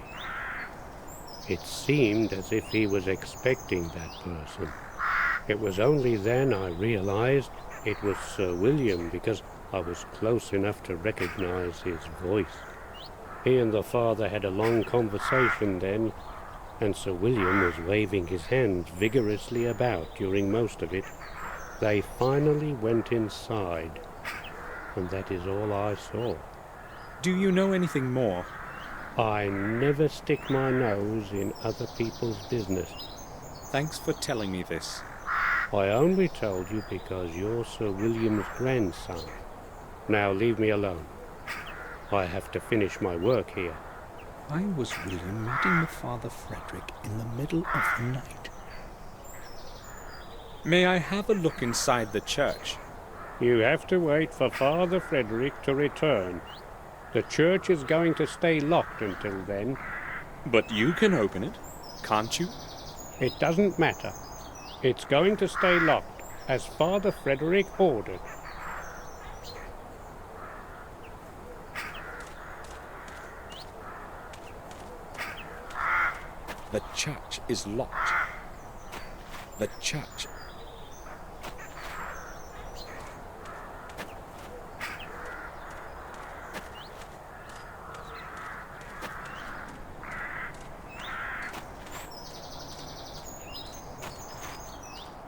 It seemed as if he was expecting that person. It was only then I realized it was Sir William, because I was close enough to recognize his voice. He and the father had a long conversation then, and Sir William was waving his hands vigorously about during most of it. They finally went inside, and that is all I saw. Do you know anything more? I never stick my nose in other people's business. Thanks for telling me this. I only told you because you're Sir William's grandson. Now leave me alone. I have to finish my work here. I was William meeting with Father Frederick in the middle of the night. May I have a look inside the church? You have to wait for Father Frederick to return. The church is going to stay locked until then. But you can open it, can't you? It doesn't matter. It's going to stay locked, as Father Frederick ordered. The church is locked. The church.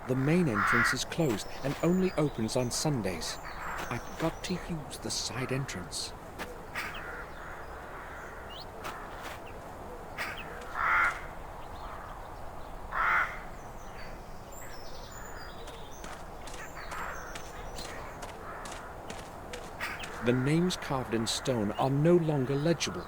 The main entrance is closed and only opens on Sundays. I've got to use the side entrance. The names carved in stone are no longer legible.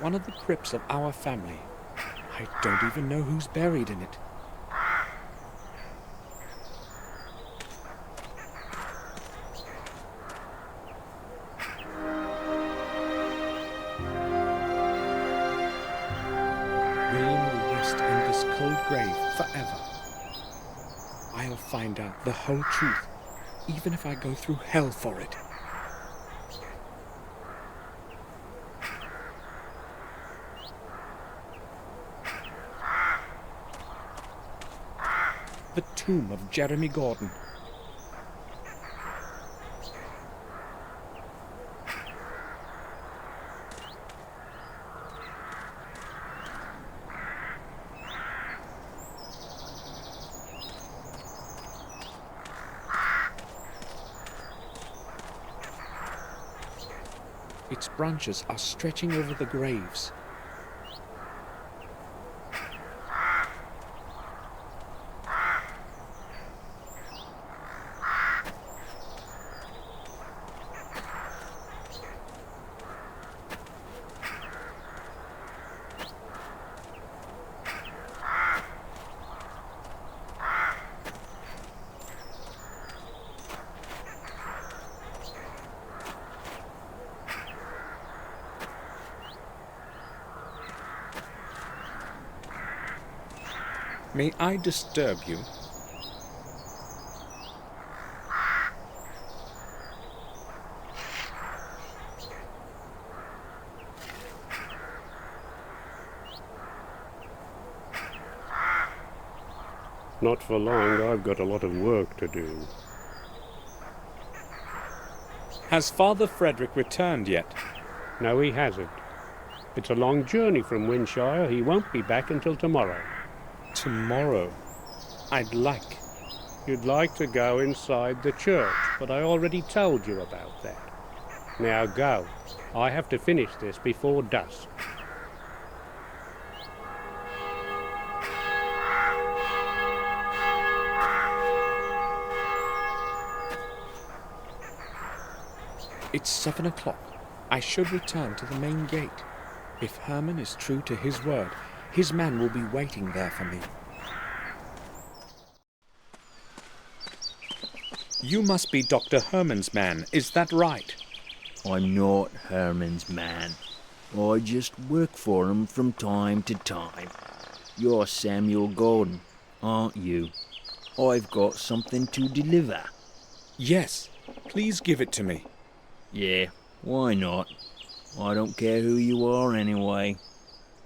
One of the crypts of our family. I don't even know who's buried in it. William will rest in this cold grave forever. I'll find out the whole truth, even if I go through hell for it. The tomb of Jeremy Gordon. Its branches are stretching over the graves. May I disturb you? Not for long. I've got a lot of work to do. Has Father Frederick returned yet? No, he hasn't. It's a long journey from Windshire. He won't be back until tomorrow. Tomorrow? I'd like. You'd like to go inside the church, but I already told you about that. Now go. I have to finish this before dusk. It's 7 o'clock. I should return to the main gate. If Herman is true to his word, his man will be waiting there for me. You must be Dr. Herman's man, is that right? I'm not Herman's man. I just work for him from time to time. You're Samuel Gordon, aren't you? I've got something to deliver. Yes, please give it to me. Yeah, why not? I don't care who you are anyway.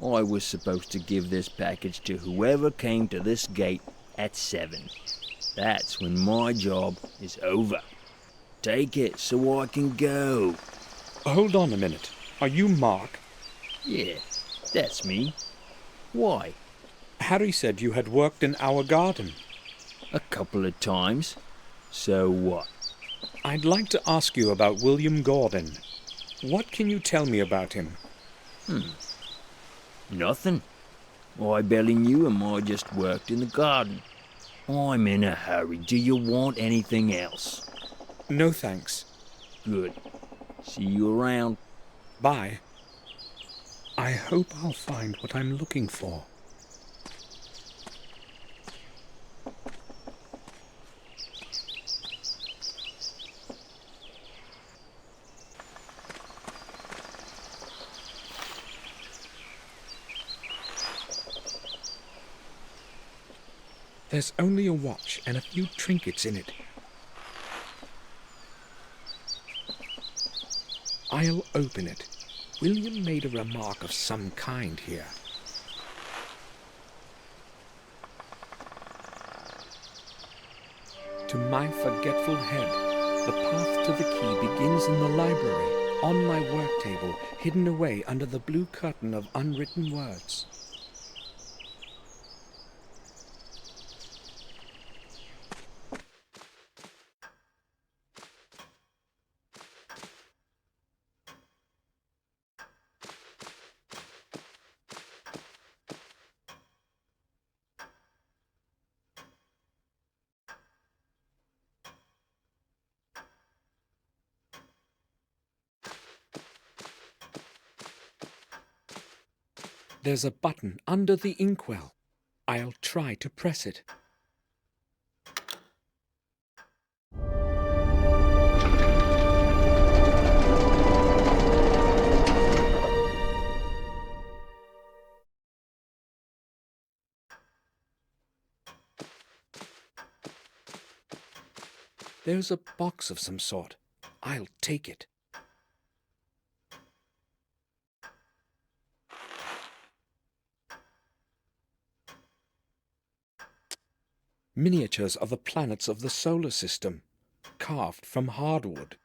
I was supposed to give this package to whoever came to this gate at 7. That's when my job is over. Take it so I can go. Hold on a minute. Are you Mark? Yeah, that's me. Why? Harry said you had worked in our garden. A couple of times. So what? I'd like to ask you about William Gordon. What can you tell me about him? Nothing. I barely knew him. I just worked in the garden. I'm in a hurry. Do you want anything else? No, thanks. Good. See you around. Bye. I hope I'll find what I'm looking for. There's only a watch and a few trinkets in it. I'll open it. William made a remark of some kind here. To my forgetful head, the path to the key begins in the library, on my work table, hidden away under the blue curtain of unwritten words. There's a button under the inkwell. I'll try to press it. There's a box of some sort. I'll take it. Miniatures of the planets of the solar system, carved from hardwood.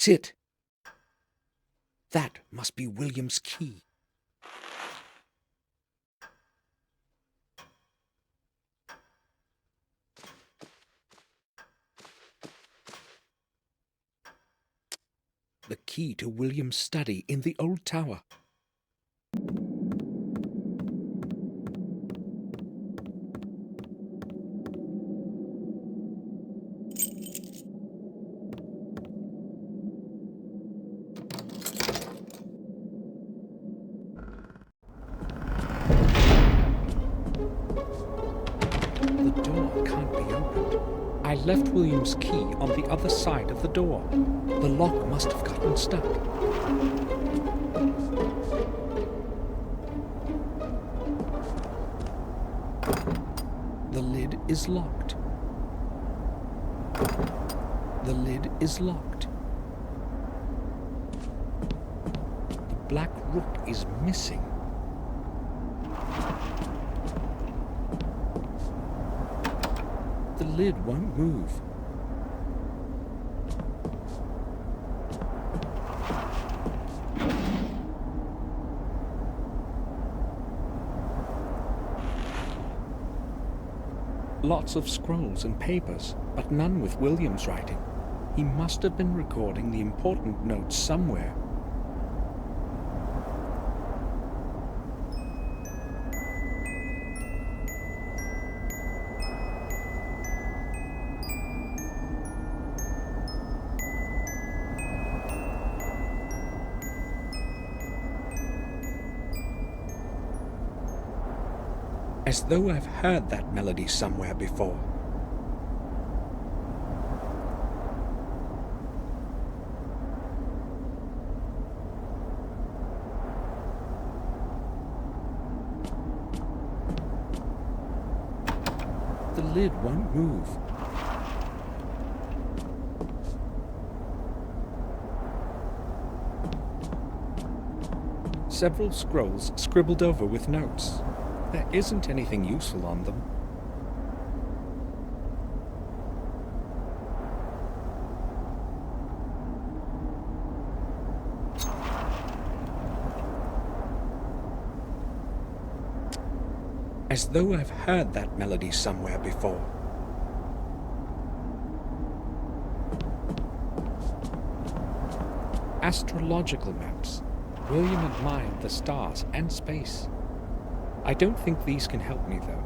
That's it. That must be William's key. The key to William's study in the old tower. The door can't be opened. I left William's key on the other side of the door. The lock must have gotten stuck. The lid is locked. The lid is locked. The black rook is missing. The lid won't move. Lots of scrolls and papers, but none with William's writing. He must have been recording the important notes somewhere. As though I've heard that melody somewhere before. The lid won't move. Several scrolls scribbled over with notes. There isn't anything useful on them. As though I've heard that melody somewhere before. Astrological maps. William admired the stars and space. I don't think these can help me, though.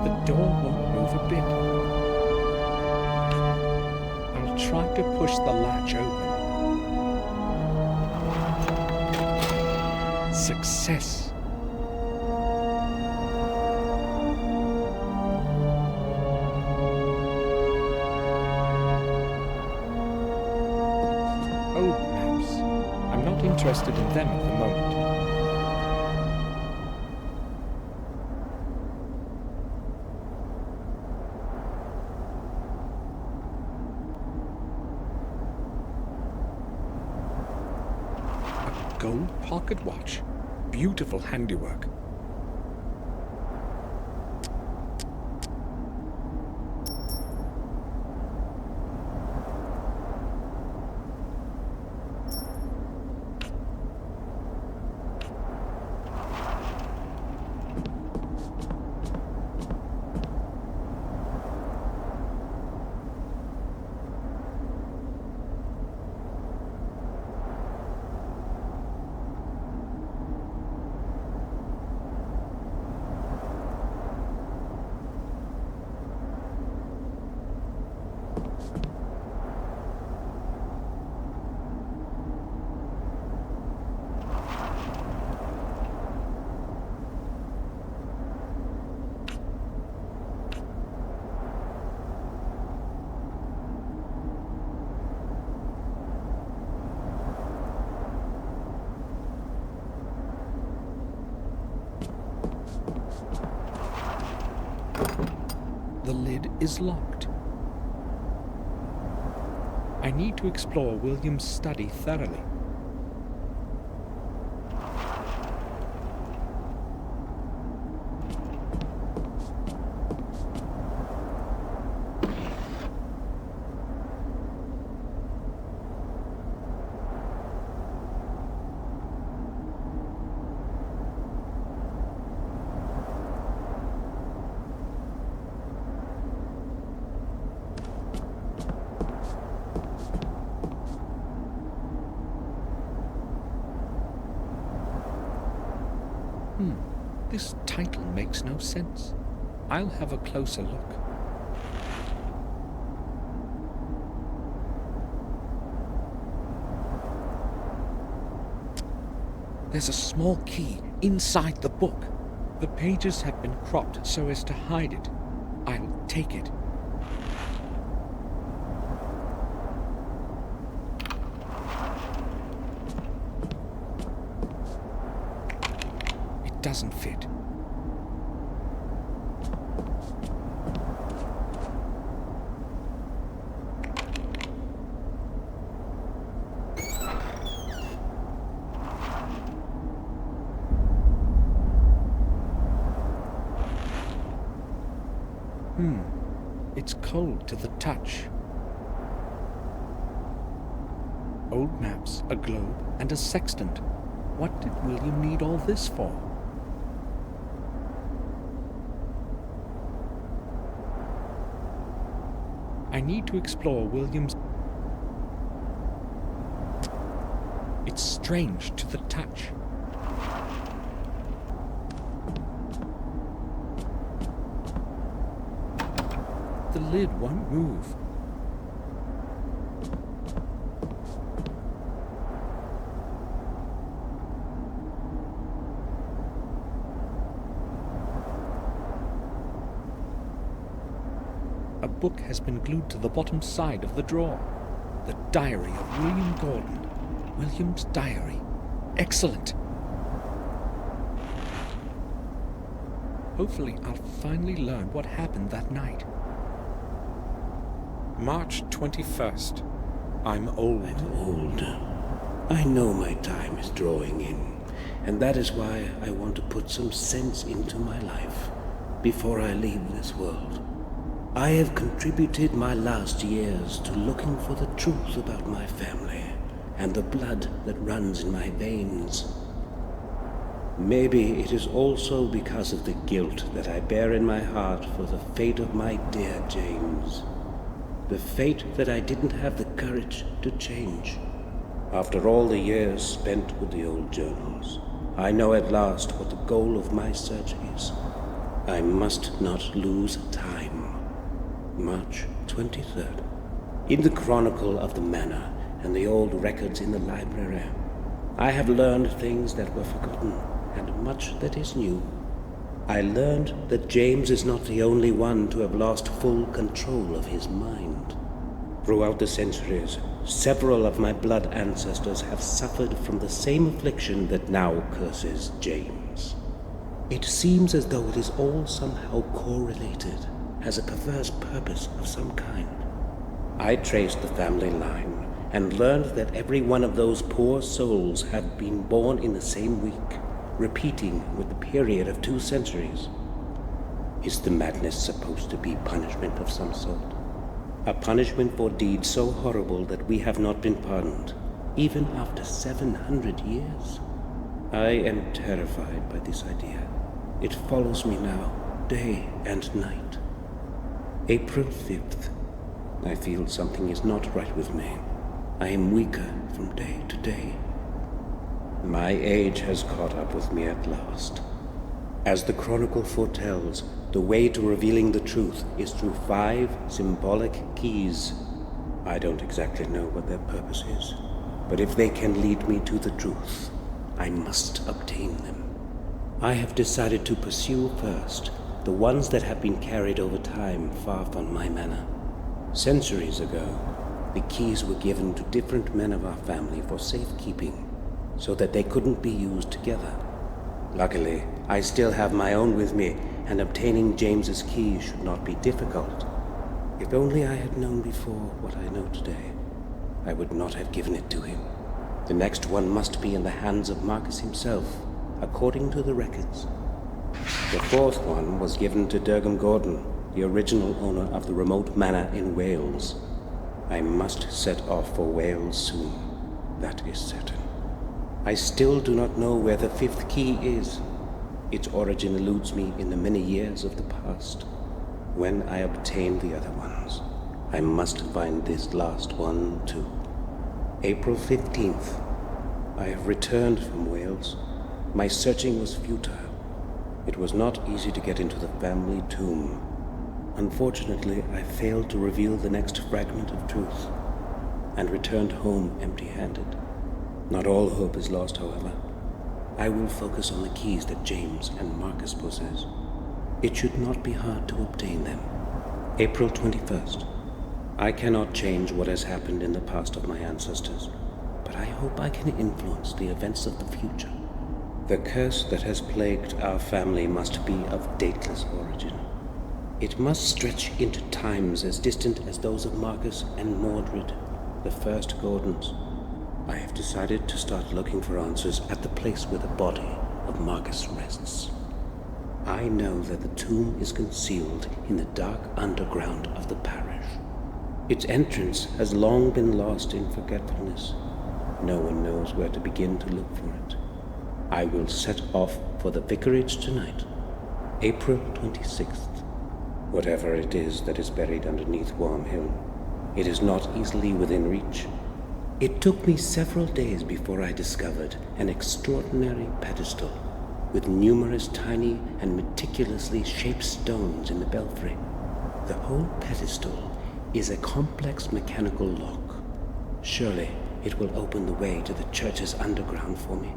The door won't move a bit. I'll try to push the latch open. Success. Interested in them at the moment. A gold pocket watch. Beautiful handiwork. The lid is locked. I need to explore William's study thoroughly. This title makes no sense. I'll have a closer look. There's a small key inside the book. The pages have been cropped so as to hide it. I'll take it. It doesn't fit. It's cold to the touch. Old maps, a globe, and a sextant. What did William need all this for? I need to explore William's... It's strange to the touch. The lid won't move. A book has been glued to the bottom side of the drawer. The diary of William Gordon. William's diary. Excellent. Hopefully I'll finally learn what happened that night. March 21st. I'm old. I'm old. I know my time is drawing in, and that is why I want to put some sense into my life before I leave this world. I have contributed my last years to looking for the truth about my family and the blood that runs in my veins. Maybe it is also because of the guilt that I bear in my heart for the fate of my dear James. The fate that I didn't have the courage to change. After all the years spent with the old journals, I know at last what the goal of my search is. I must not lose time. March 23rd. In the chronicle of the manor and the old records in the library, I have learned things that were forgotten and much that is new. I learned that James is not the only one to have lost full control of his mind. Throughout the centuries, several of my blood ancestors have suffered from the same affliction that now curses James. It seems as though it is all somehow correlated, has a perverse purpose of some kind. I traced the family line and learned that every one of those poor souls had been born in the same week, repeating with the period of 2 centuries. Is the madness supposed to be punishment of some sort? A punishment for deeds so horrible that we have not been pardoned, even after 700 years? I am terrified by this idea. It follows me now, day and night. April 5th. I feel something is not right with me. I am weaker from day to day. My age has caught up with me at last. As the chronicle foretells, the way to revealing the truth is through 5 symbolic keys. I don't exactly know what their purpose is, but if they can lead me to the truth, I must obtain them. I have decided to pursue first the ones that have been carried over time far from my manor. Centuries ago, the keys were given to different men of our family for safekeeping, so that they couldn't be used together. Luckily, I still have my own with me, and obtaining James's key should not be difficult. If only I had known before what I know today. I would not have given it to him. The next one must be in the hands of Marcus himself, according to the records. The fourth one was given to Durgam Gordon, the original owner of the remote manor in Wales. I must set off for Wales soon. That is certain. I still do not know where the fifth key is. Its origin eludes me in the many years of the past. When I obtain the other ones, I must find this last one too. April 15th. I have returned from Wales. My searching was futile. It was not easy to get into the family tomb. Unfortunately, I failed to reveal the next fragment of truth, and returned home empty-handed. Not all hope is lost, however. I will focus on the keys that James and Marcus possess. It should not be hard to obtain them. April 21st. I cannot change what has happened in the past of my ancestors, but I hope I can influence the events of the future. The curse that has plagued our family must be of dateless origin. It must stretch into times as distant as those of Marcus and Mordred, the first Gordons. I have decided to start looking for answers at the place where the body of Marcus rests. I know that the tomb is concealed in the dark underground of the parish. Its entrance has long been lost in forgetfulness. No one knows where to begin to look for it. I will set off for the vicarage tonight, April 26th. Whatever it is that is buried underneath Worm Hill, it is not easily within reach. It took me several days before I discovered an extraordinary pedestal with numerous tiny and meticulously shaped stones in the belfry. The whole pedestal is a complex mechanical lock. Surely it will open the way to the church's underground for me.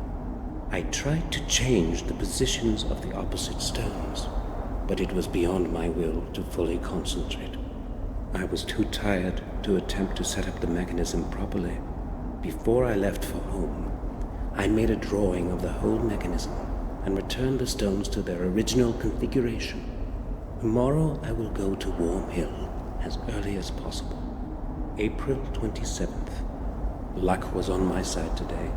I tried to change the positions of the opposite stones, but it was beyond my will to fully concentrate. I was too tired to attempt to set up the mechanism properly. Before I left for home, I made a drawing of the whole mechanism and returned the stones to their original configuration. Tomorrow I will go to Worm Hill as early as possible. April 27th. Luck was on my side today.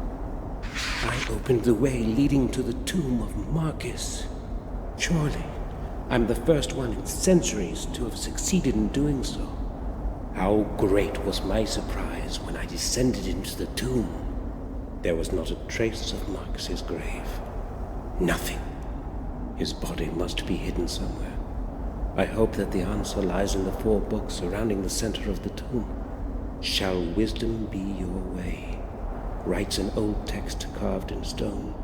I opened the way leading to the tomb of Marcus. Surely, I'm the first one in centuries to have succeeded in doing so. How great was my surprise when I descended into the tomb. There was not a trace of Marcus's grave. Nothing. His body must be hidden somewhere. I hope that the answer lies in the 4 books surrounding the center of the tomb. Shall wisdom be your way? Writes an old text carved in stone.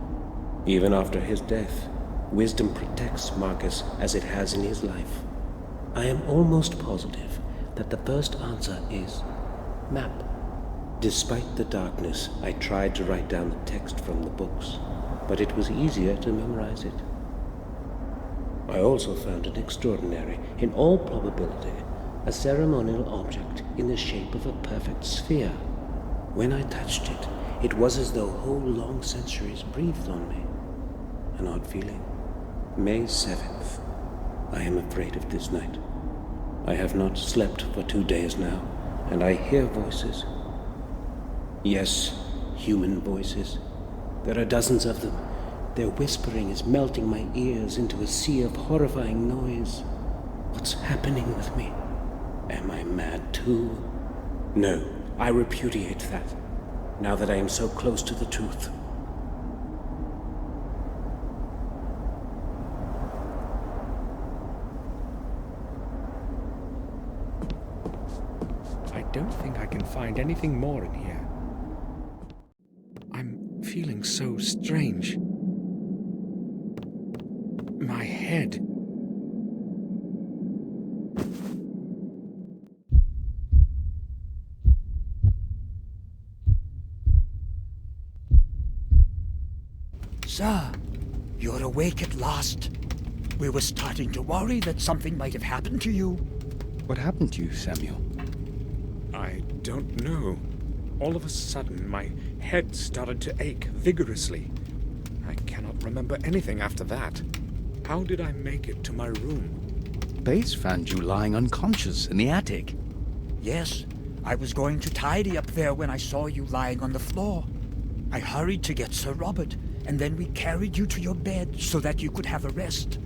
Even after his death, wisdom protects Marcus as it has in his life. I am almost positive that the first answer is map. Despite the darkness, I tried to write down the text from the books, but it was easier to memorize it. I also found an extraordinary, in all probability, a ceremonial object in the shape of a perfect sphere. When I touched it, it was as though whole long centuries breathed on me. An odd feeling. May 7th. I am afraid of this night. I have not slept for 2 days now, and I hear voices. Yes, human voices. There are dozens of them. Their whispering is melting my ears into a sea of horrifying noise. What's happening with me? Am I mad too? No, I repudiate that, now that I am so close to the truth. I don't think I can find anything more in here. I'm feeling so strange. My head. Sir, you're awake at last. We were starting to worry that something might have happened to you. What happened to you, Samuel? I don't know. All of a sudden, my head started to ache vigorously. I cannot remember anything after that. How did I make it to my room? Bates found you lying unconscious in the attic. Yes, I was going to tidy up there when I saw you lying on the floor. I hurried to get Sir Robert, and then we carried you to your bed so that you could have a rest.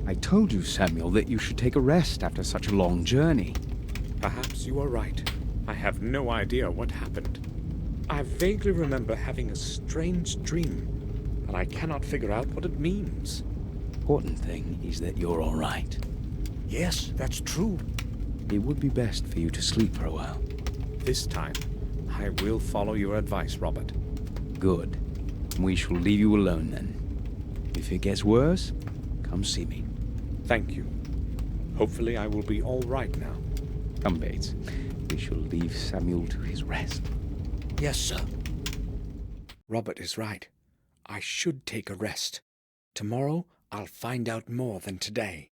I told you, Samuel, that you should take a rest after such a long journey. Perhaps you are right. I have no idea what happened. I vaguely remember having a strange dream, but I cannot figure out what it means. Important thing is that you're all right. Yes, that's true. It would be best for you to sleep for a while. This time, I will follow your advice, Robert. Good. We shall leave you alone then. If it gets worse, come see me. Thank you. Hopefully I will be all right now. Come, Bates. We shall leave Samuel to his rest. Yes, sir. Robert is right. I should take a rest. Tomorrow, I'll find out more than today.